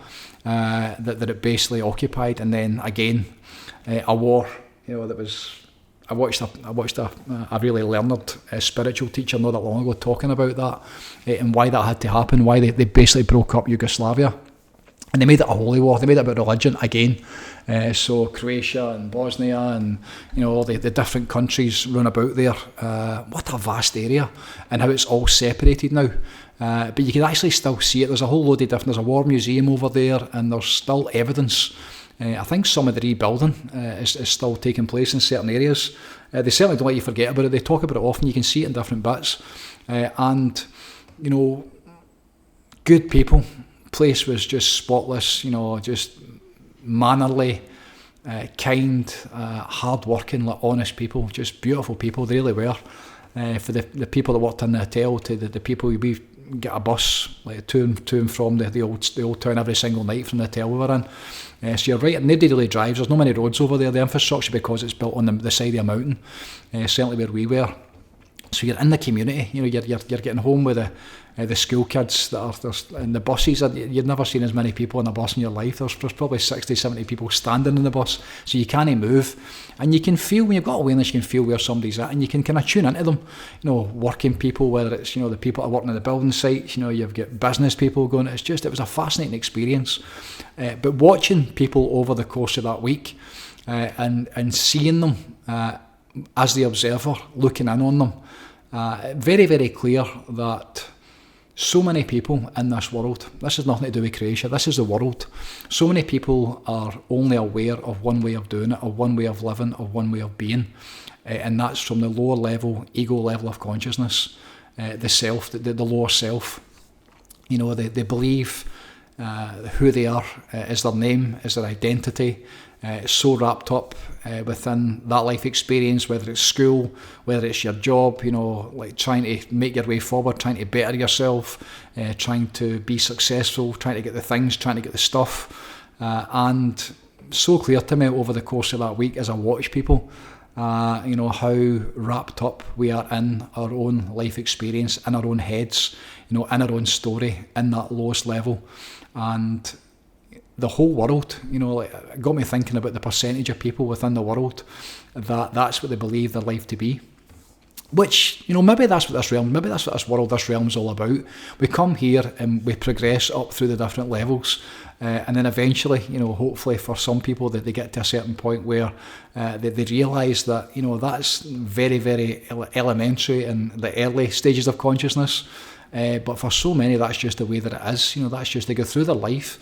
That it basically occupied, and then again a war. That was. I watched a really learned spiritual teacher not that long ago talking about that and why that had to happen. Why they basically broke up Yugoslavia, and they made it a holy war. They made it about religion again. So Croatia and Bosnia and all the different countries run about there. What a vast area, and how it's all separated now. But you can actually still see it. There's a whole load of different. There's a war museum over there, and there's still evidence. I think some of the rebuilding is still taking place in certain areas. They certainly don't let you forget about it. They talk about it often. You can see it in different bits. And good people. Place was just spotless. Just mannerly, kind, hard-working, honest people. Just beautiful people. They really were. For the people that worked in the hotel, to the people we get a bus to and from the old town every single night from the hotel we were in. So you're right, nobody really drives. There's not many roads over there. The infrastructure, because it's built on the side of a mountain, certainly where we were. So you're in the community, you're getting home with the school kids that are in the buses. You've never seen as many people in a bus in your life. There's probably 60, 70 people standing in the bus, so you can't move. And you can feel, when you've got awareness, you can feel where somebody's at, and you can kind of tune into them. Working people, whether it's, the people that are working at the building sites, you've got business people going. It was a fascinating experience. But watching people over the course of that week and seeing them as the observer, looking in on them, very, very clear that so many people in this world, this has nothing to do with creation, this is the world. So many people are only aware of one way of doing it, of one way of living, of one way of being. And that's from the lower level, ego level of consciousness, the self, the lower self. They believe who they are is their name, is their identity. It's so wrapped up within that life experience, whether it's school, whether it's your job, like trying to make your way forward, trying to better yourself, trying to be successful, trying to get the things, trying to get the stuff. And so clear to me over the course of that week as I watch people, how wrapped up we are in our own life experience, in our own heads, in our own story, in that lowest level. And the whole world, it got me thinking about the percentage of people within the world that's what they believe their life to be. Which, maybe that's what this realm, maybe that's what this world, this realm is all about. We come here and we progress up through the different levels, and then eventually, hopefully for some people that they get to a certain point where they realise that, that's very, very elementary in the early stages of consciousness. But for so many, that's just the way that it is. That's just they go through their life.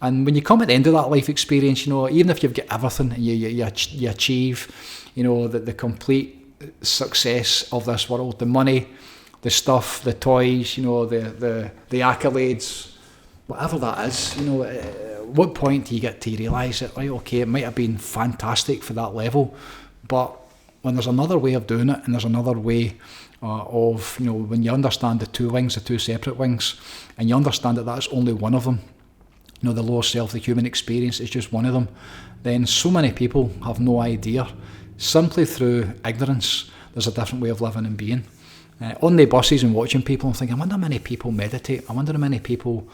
And when you come at the end of that life experience, even if you've got everything and you achieve, the complete success of this world, the money, the stuff, the toys, the accolades, whatever that is, at what point do you get to realise that, right, okay, it might have been fantastic for that level, but when there's another way of doing it, and there's another way of, when you understand the two wings, the two separate wings, and you understand that that's only one of them, the lower self, the human experience is just one of them, then so many people have no idea. Simply through ignorance, there's a different way of living and being. On the buses and watching people, I'm thinking, I wonder how many people meditate. I wonder how many people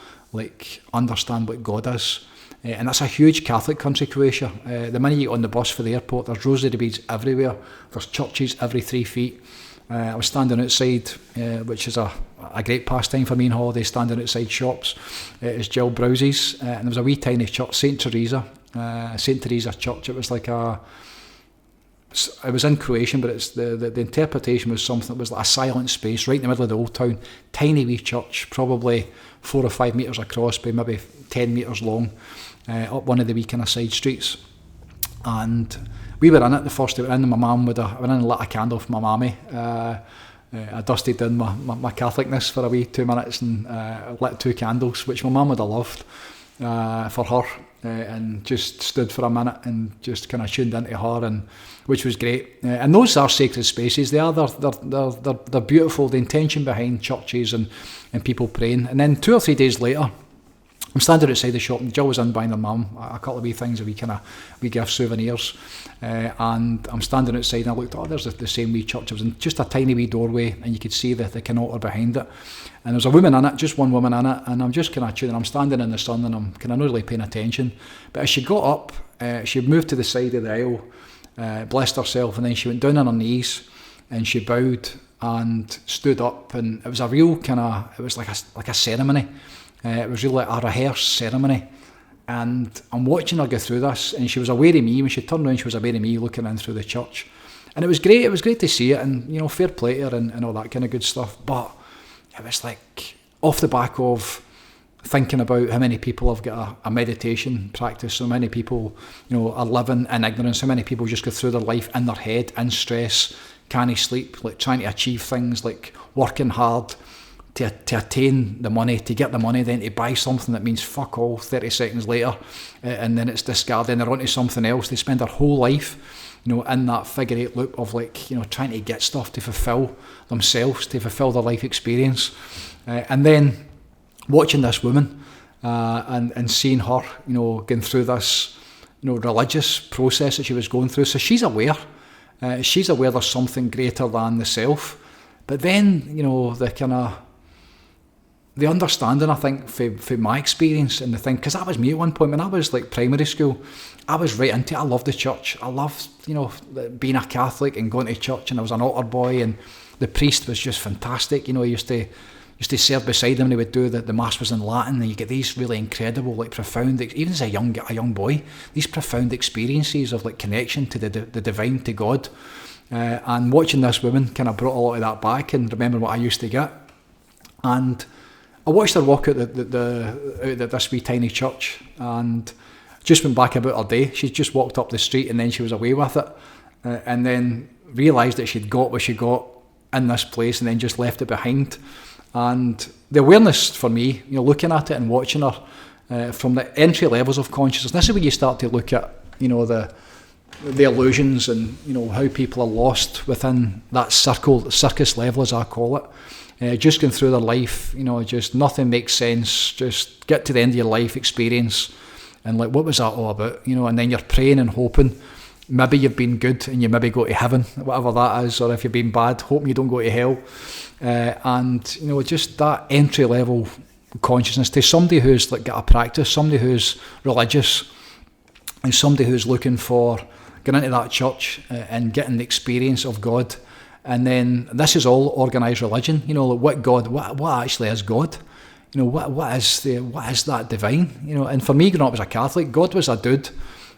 understand what God is. And that's a huge Catholic country, Croatia. The minute you get on the bus for the airport, there's rosary beads everywhere. There's churches every 3 feet. I was standing outside, which is a great pastime for me in holidays, standing outside shops. It's Jill Browsey's, and there was a wee tiny church, St. Teresa Church. It was like it was in Croatian, but it's the interpretation was something that was like a silent space right in the middle of the old town. Tiny wee church, probably 4 or 5 metres across, by maybe 10 metres long, up one of the wee kind of side streets. And we were in it the first day we were in, and my mum went in and lit a candle for my mammy. I dusted down my Catholicness for a wee 2 minutes and lit 2 candles, which my mum would have loved for her, and just stood for a minute and just kind of tuned into her, and which was great. And those are sacred spaces. They're beautiful. The intention behind churches and people praying. And then 2 or 3 days later, I'm standing outside the shop, and Jill was in buying her mum a couple of wee things, we give souvenirs, and I'm standing outside and I looked, there's the same wee church. It was in just a tiny wee doorway, and you could see the kind of altar behind it, and there's a woman in it, just one woman in it, and I'm just kind of tuning. I'm standing in the sun and I'm kind of not really paying attention, but as she got up, she moved to the side of the aisle, blessed herself, and then she went down on her knees and she bowed and stood up, and it was a real kind of, it was like a ceremony. It was really a rehearsed ceremony, and I'm watching her go through this, and she was aware of me. When she turned around, she was aware of me looking in through the church, and it was great. It was great to see it, and fair play to her and all that kind of good stuff. But it was like off the back of thinking about how many people have got a meditation practice, so many people are living in ignorance, how many people just go through their life in their head, in stress, can't sleep, like trying to achieve things, like working hard to attain the money, to get the money, then to buy something that means fuck all 30 seconds later, and then it's discarded and they're onto something else. They spend their whole life in that figure eight loop of trying to get stuff to fulfill themselves, to fulfill their life experience, and then watching this woman and seeing her going through this religious process that she was going through. So she's aware there's something greater than the self. But then, you know, the understanding, I think, for my experience and the thing, because that was me at one point when I was like primary school, I was right into it. I loved the church. I loved, you know, being a Catholic and going to church, and I was an altar boy, and the priest was just fantastic. You know, he used to serve beside him, and he would do the mass was in Latin, and you get these really incredible, like profound, even as a young boy, these profound experiences of like connection to the divine, to God. And watching this woman kind of brought a lot of that back, and remember what I used to get. And I watched her walk out out this wee tiny church, and just went back about her day. She just walked up the street, and then she was away with it, and then realised that she'd got what she got in this place, and then just left it behind. And the awareness for me, you know, looking at it and watching her from the entry levels of consciousness, this is where you start to look at, you know, the illusions, and, you know, how people are lost within that circus level, as I call it. Just going through their life, you know, just nothing makes sense. Just get to the end of your life experience, and like, what was that all about? You know, and then you're praying and hoping maybe you've been good and you maybe go to heaven, whatever that is, or if you've been bad, hoping you don't go to hell. And, you know, just that entry level consciousness to somebody who's like got a practice, somebody who's religious, and somebody who's looking for going into that church and getting the experience of God. And then this is all organised religion, you know, like what actually is God? You know, what is that divine? You know, and for me, growing up as a Catholic, God was a dude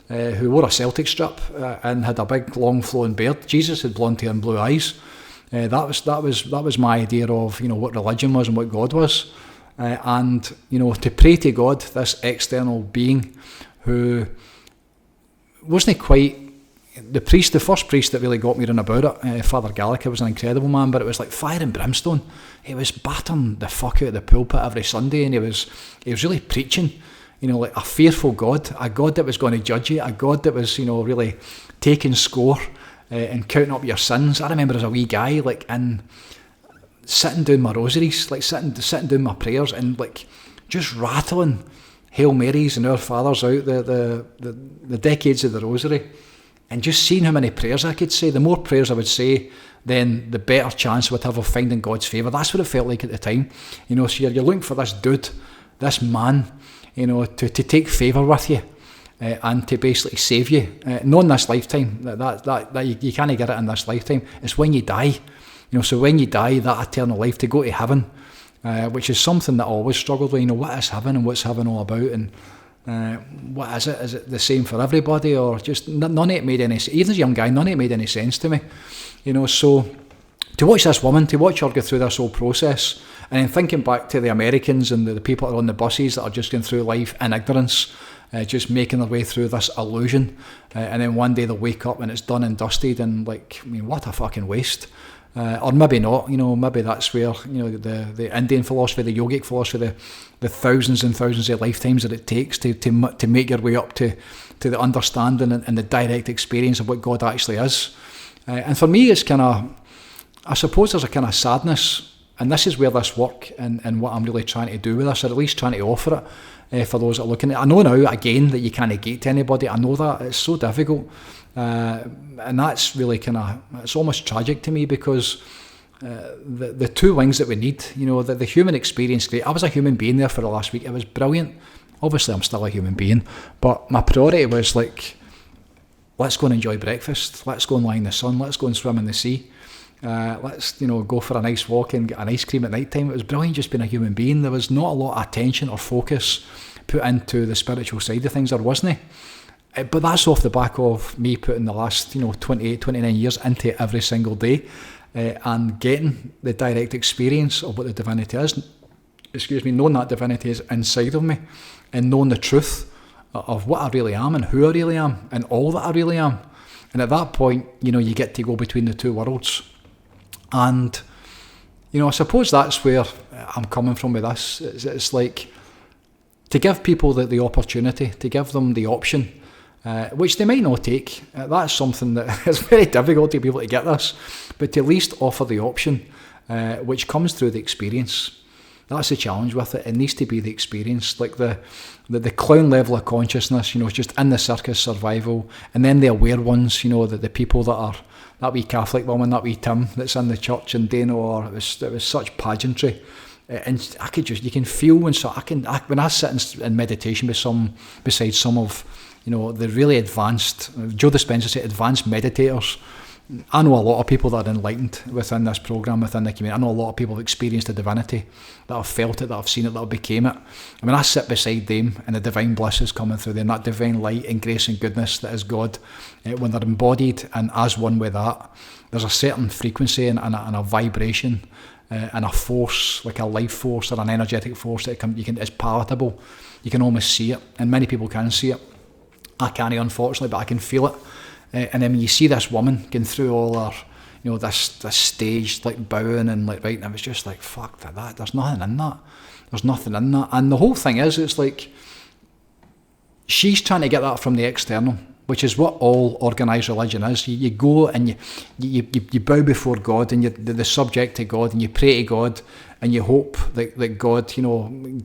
who wore a Celtic strip and had a big long flowing beard. Jesus had blonde hair and blue eyes. That was my idea of, you know, what religion was and what God was. And, you know, to pray to God, this external being who wasn't quite the first priest that really got me in about it, Father Gallica, was an incredible man, but it was like fire and brimstone. He was battering the fuck out of the pulpit every Sunday, and he was really preaching, you know, like a fearful God, a God that was going to judge you, a God that was, you know, really taking score and counting up your sins. I remember as a wee guy, like, and sitting doing my rosaries, like sitting doing my prayers, and like just rattling Hail Marys and Our Fathers out the decades of the rosary. And just seeing how many prayers I could say. The more prayers I would say, then the better chance I would have of finding God's favour. That's what it felt like at the time. You know, so you're looking for this dude, this man, you know, to take favour with you and to basically save you. Not in this lifetime. That you can't get it in this lifetime. It's when you die. You know, so when you die, that eternal life, to go to heaven, which is something that I always struggled with. You know, what is heaven and what's heaven all about? And what is it? Is it the same for everybody, or just none of it made any sense? Even as a young guy, none of it made any sense to me. You know, so to watch this woman, to watch her go through this whole process, and then thinking back to the Americans and the people that are on the buses that are just going through life in ignorance, just making their way through this illusion, and then one day they'll wake up and it's done and dusted, and like, I mean, what a fucking waste. Or maybe not, you know, maybe that's where, you know, the Indian philosophy, the yogic philosophy, the thousands and thousands of lifetimes that it takes to make your way up to the understanding and the direct experience of what God actually is. And for me, it's kind of, I suppose there's a kind of sadness, and this is where this work and what I'm really trying to do with this, or at least trying to offer it for those that are looking at it. I know now, again, that you can't negate to anybody. I know that. It's so difficult. And that's really kind of, it's almost tragic to me, because the two wings that we need, you know, the human experience, great. I was a human being there for the last week. It was brilliant. Obviously, I'm still a human being, but my priority was like, let's go and enjoy breakfast. Let's go and lie in the sun. Let's go and swim in the sea. Let's, you know, go for a nice walk and get an ice cream at night time. It was brilliant just being a human being. There was not a lot of attention or focus put into the spiritual side of things, there wasn't. But that's off the back of me putting the last, you know, 28, 29 years into it every single day, and getting the direct experience of what the divinity is. Knowing that divinity is inside of me, and knowing the truth of what I really am and who I really am and all that I really am. And at that point, you know, you get to go between the two worlds. And, you know, I suppose that's where I'm coming from with this. It's like to give people the opportunity, to give them the option, which they might not take. That's something that is very difficult to be able to get this, but to at least offer the option, which comes through the experience. That's the challenge with it. It needs to be the experience, like the clown level of consciousness, you know, just in the circus survival, and then the aware ones, you know, the people that are that wee Catholic woman, that wee Tim that's in the church in Dano, or it was such pageantry. And I could you can feel when when I sit in meditation beside some of, the really advanced, Joe Dispenza said, advanced meditators. I know a lot of people that are enlightened within this program, within the community. I know a lot of people who've experienced the divinity, that have felt it, that have seen it, that have became it. I mean, I sit beside them and the divine bliss is coming through them, that divine light and grace and goodness that is God. When they're embodied and as one with that, there's a certain frequency and a vibration and a force, like a life force or an energetic force that it's palatable. You can almost see it, and many people can see it. I can't, unfortunately, but I can feel it. And then when you see this woman going through all her, this stage, like bowing and like right, and it was just like, fuck that. There's nothing in that. There's nothing in that. And the whole thing is, it's like she's trying to get that from the external, which is what all organised religion is. You go and you bow before God, and you're the subject to God, and you pray to God, and you hope that God,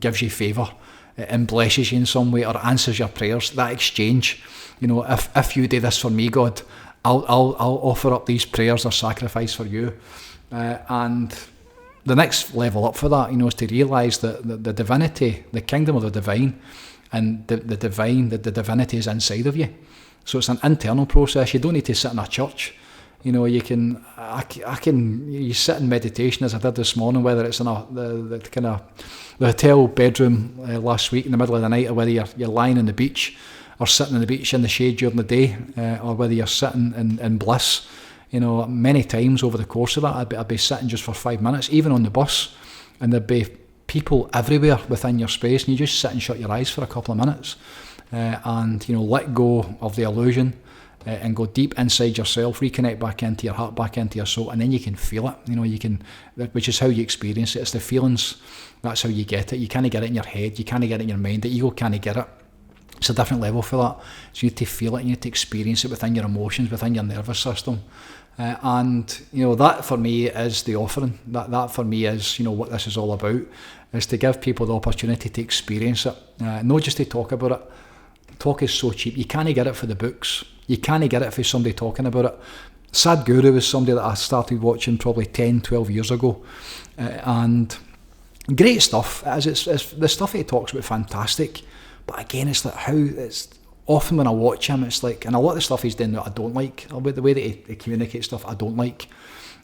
gives you favour and blesses you in some way or answers your prayers. That exchange, if you do this for me, God, I'll offer up these prayers or sacrifice for you. And the next level up for that, is to realise that the divinity, the kingdom of the divine, and the divinity is inside of you. So it's an internal process. You don't need to sit in a church. You sit in meditation, as I did this morning, whether it's in the hotel bedroom last week in the middle of the night, or whether you're lying on the beach or sitting on the beach in the shade during the day, or whether you're sitting in bliss. Many times over the course of that, I'd be sitting just for 5 minutes, even on the bus, and there'd be people everywhere within your space, and you just sit and shut your eyes for a couple of minutes, and let go of the illusion, and go deep inside yourself, reconnect back into your heart, back into your soul, and then you can feel it. Which is how you experience it. It's the feelings. That's how you get it. You can't get it in your head. You can't get it in your mind. The ego can't get it. It's a different level for that. So you need to feel it. You need to experience it within your emotions, within your nervous system. And that for me is the offering. That for me is what this is all about. Is to give people the opportunity to experience it, not just to talk about it. Talk is so cheap. You can't get it for the books. You can't get it for somebody talking about it. Sadhguru was somebody that I started watching probably 10, 12 years ago. And great stuff. It's the stuff he talks about, fantastic. But again, it's like it's often when I watch him, it's like, and a lot of the stuff he's doing that I don't like, about the way that he communicates stuff, I don't like.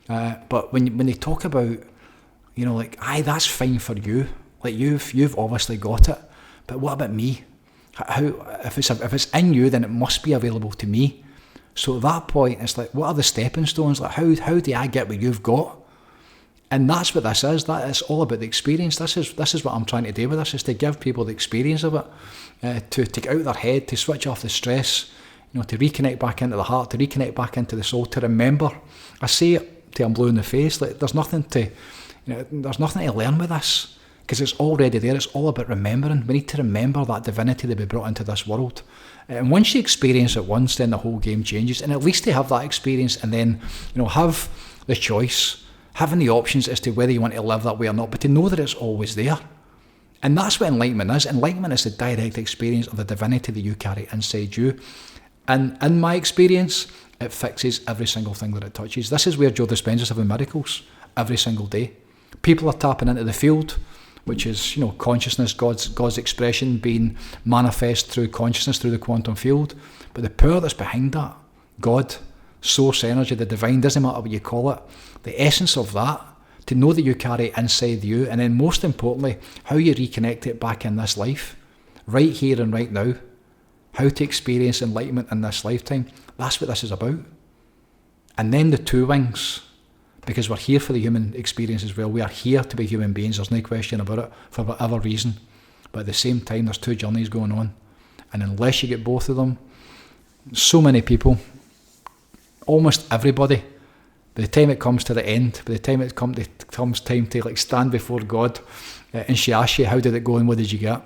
But when they talk about, that's fine for you. Like you've obviously got it. But what about me? If it's in you, then it must be available to me. So at that point, it's like, what are the stepping stones? Like how do I get what you've got? And that's what this is. That is all about the experience. This is what I'm trying to do with this, is to give people the experience of it, to take out their head, to switch off the stress, to reconnect back into the heart, to reconnect back into the soul, to remember. I say it till I'm blue in the face. Like there's nothing to learn with this. Because it's already there. It's all about remembering. We need to remember that divinity that we brought into this world. And once you experience it once, then the whole game changes. And at least to have that experience, and then have the choice, having the options as to whether you want to live that way or not, but to know that it's always there. And that's what enlightenment is. Enlightenment is the direct experience of the divinity that you carry inside you. And in my experience, it fixes every single thing that it touches. This is where Joe Dispenza is having miracles every single day. People are tapping into the field, which is, consciousness, God's expression being manifest through consciousness, through the quantum field. But the power that's behind that, God, source energy, the divine, doesn't matter what you call it, the essence of that, to know that you carry inside you, and then most importantly, how you reconnect it back in this life, right here and right now, how to experience enlightenment in this lifetime, that's what this is about. And then the two wings, because we're here for the human experience as well. We are here to be human beings, there's no question about it, for whatever reason. But at the same time, there's two journeys going on. And unless you get both of them, so many people, almost everybody, by the time it comes to the end, by the time it comes time to stand before God, and she asks you, how did it go and what did you get?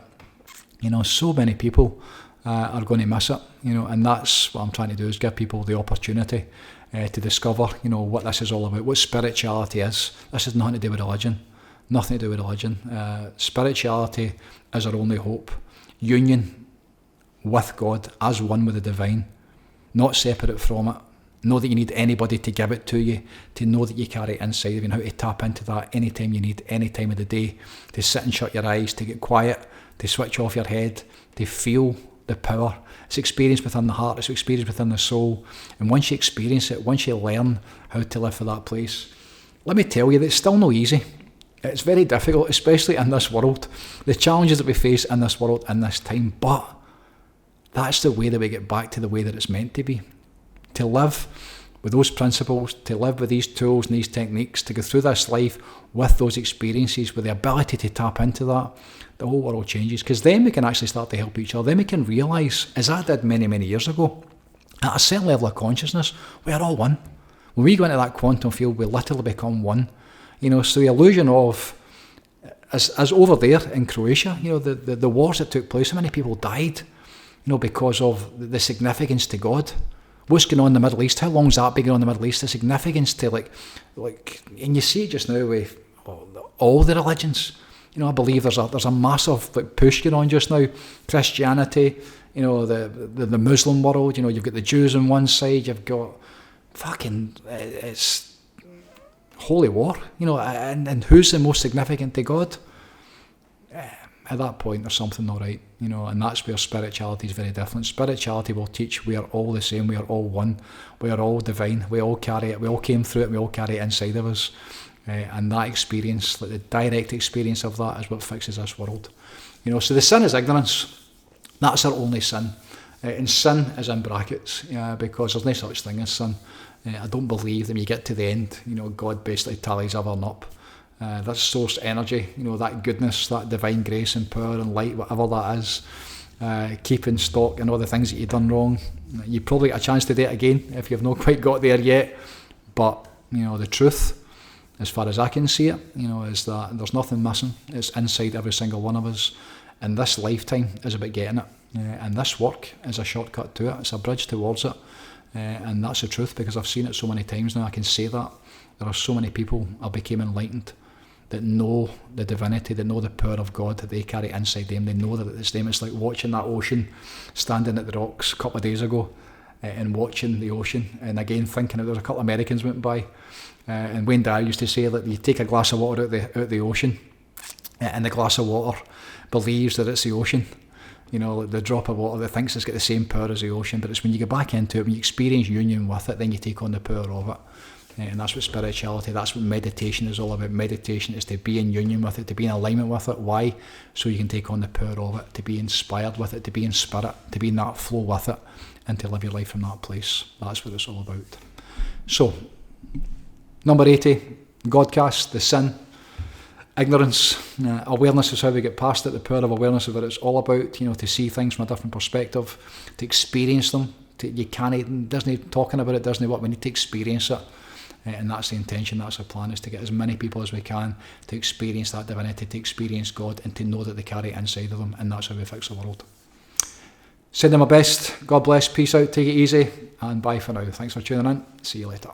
So many people are going to miss it, and that's what I'm trying to do, is give people the opportunity to discover, what this is all about, what spirituality is. This has nothing to do with religion. Nothing to do with religion. Spirituality is our only hope. Union with God as one with the divine, not separate from it. know that you need anybody to give it to you, to know that you carry it inside of you, and how to tap into that anytime you need, any time of the day, to sit and shut your eyes, to get quiet, to switch off your head, to feel the power. It's experience within the heart, it's experience within the soul. And once you experience it, once you learn how to live for that place, let me tell you that it's still no easy. It's very difficult, especially in this world. The challenges that we face in this world, in this time, but that's the way that we get back to the way that it's meant to be. To live with those principles, to live with these tools and these techniques, to go through this life with those experiences, with the ability to tap into that, the whole world changes. Because then we can actually start to help each other. Then we can realise, as I did many, many years ago, at a certain level of consciousness, we are all one. When we go into that quantum field, we literally become one. So the illusion of, as over there in Croatia, the wars that took place, how many people died, because of the significance to God. What's going on in the Middle East? How long's that been going on in the Middle East? The significance to and you see it just now with all the religions. I believe there's a massive push going on just now. Christianity, the Muslim world. You've got the Jews on one side. You've got it's holy war. And who's the most significant to God? At that point, there's something not right, and that's where spirituality is very different. Spirituality will teach we are all the same, we are all one, we are all divine, we all carry it, we all came through it, we all carry it inside of us. And that experience, the direct experience of that, is what fixes this world. So the sin is ignorance. That's our only sin. And sin is in brackets, because there's no such thing as sin. I don't believe that when you get to the end, God basically tallies everything up. That source energy, that goodness, that divine grace and power and light, whatever that is, keeping stock and all the things that you've done wrong. You probably get a chance to do it again if you've not quite got there yet. But, the truth, as far as I can see it, is that there's nothing missing. It's inside every single one of us. And this lifetime is about getting it. And this work is a shortcut to it. It's a bridge towards it. And that's the truth, because I've seen it so many times now. I can say that. There are so many people I became enlightened that know the divinity, that know the power of God, that they carry inside them. They know that it's them. It's like watching that ocean, standing at the rocks a couple of days ago and watching the ocean. And again, thinking that there's a couple of Americans went by. And Wayne Dyer used to say that you take a glass of water out the ocean, and the glass of water believes that it's the ocean. The drop of water that thinks it's got the same power as the ocean. But it's when you get back into it, when you experience union with it, then you take on the power of it. And that's what spirituality, that's what meditation is all about. Meditation is to be in union with it, to be in alignment with it. Why? So you can take on the power of it, to be inspired with it, to be in spirit, to be in that flow with it, and to live your life from that place. That's what it's all about. So, number 80, Godcast, the sin, ignorance, awareness is how we get past it. The power of awareness is what it's all about, to see things from a different perspective, to experience them. You can't, Disney talking about it, Disney what, we need to experience it. And that's the intention, that's our plan, is to get as many people as we can to experience that divinity, to experience God, and to know that they carry it inside of them, and that's how we fix the world. Send them my best. God bless, peace out, take it easy, and bye for now. Thanks for tuning in. See you later.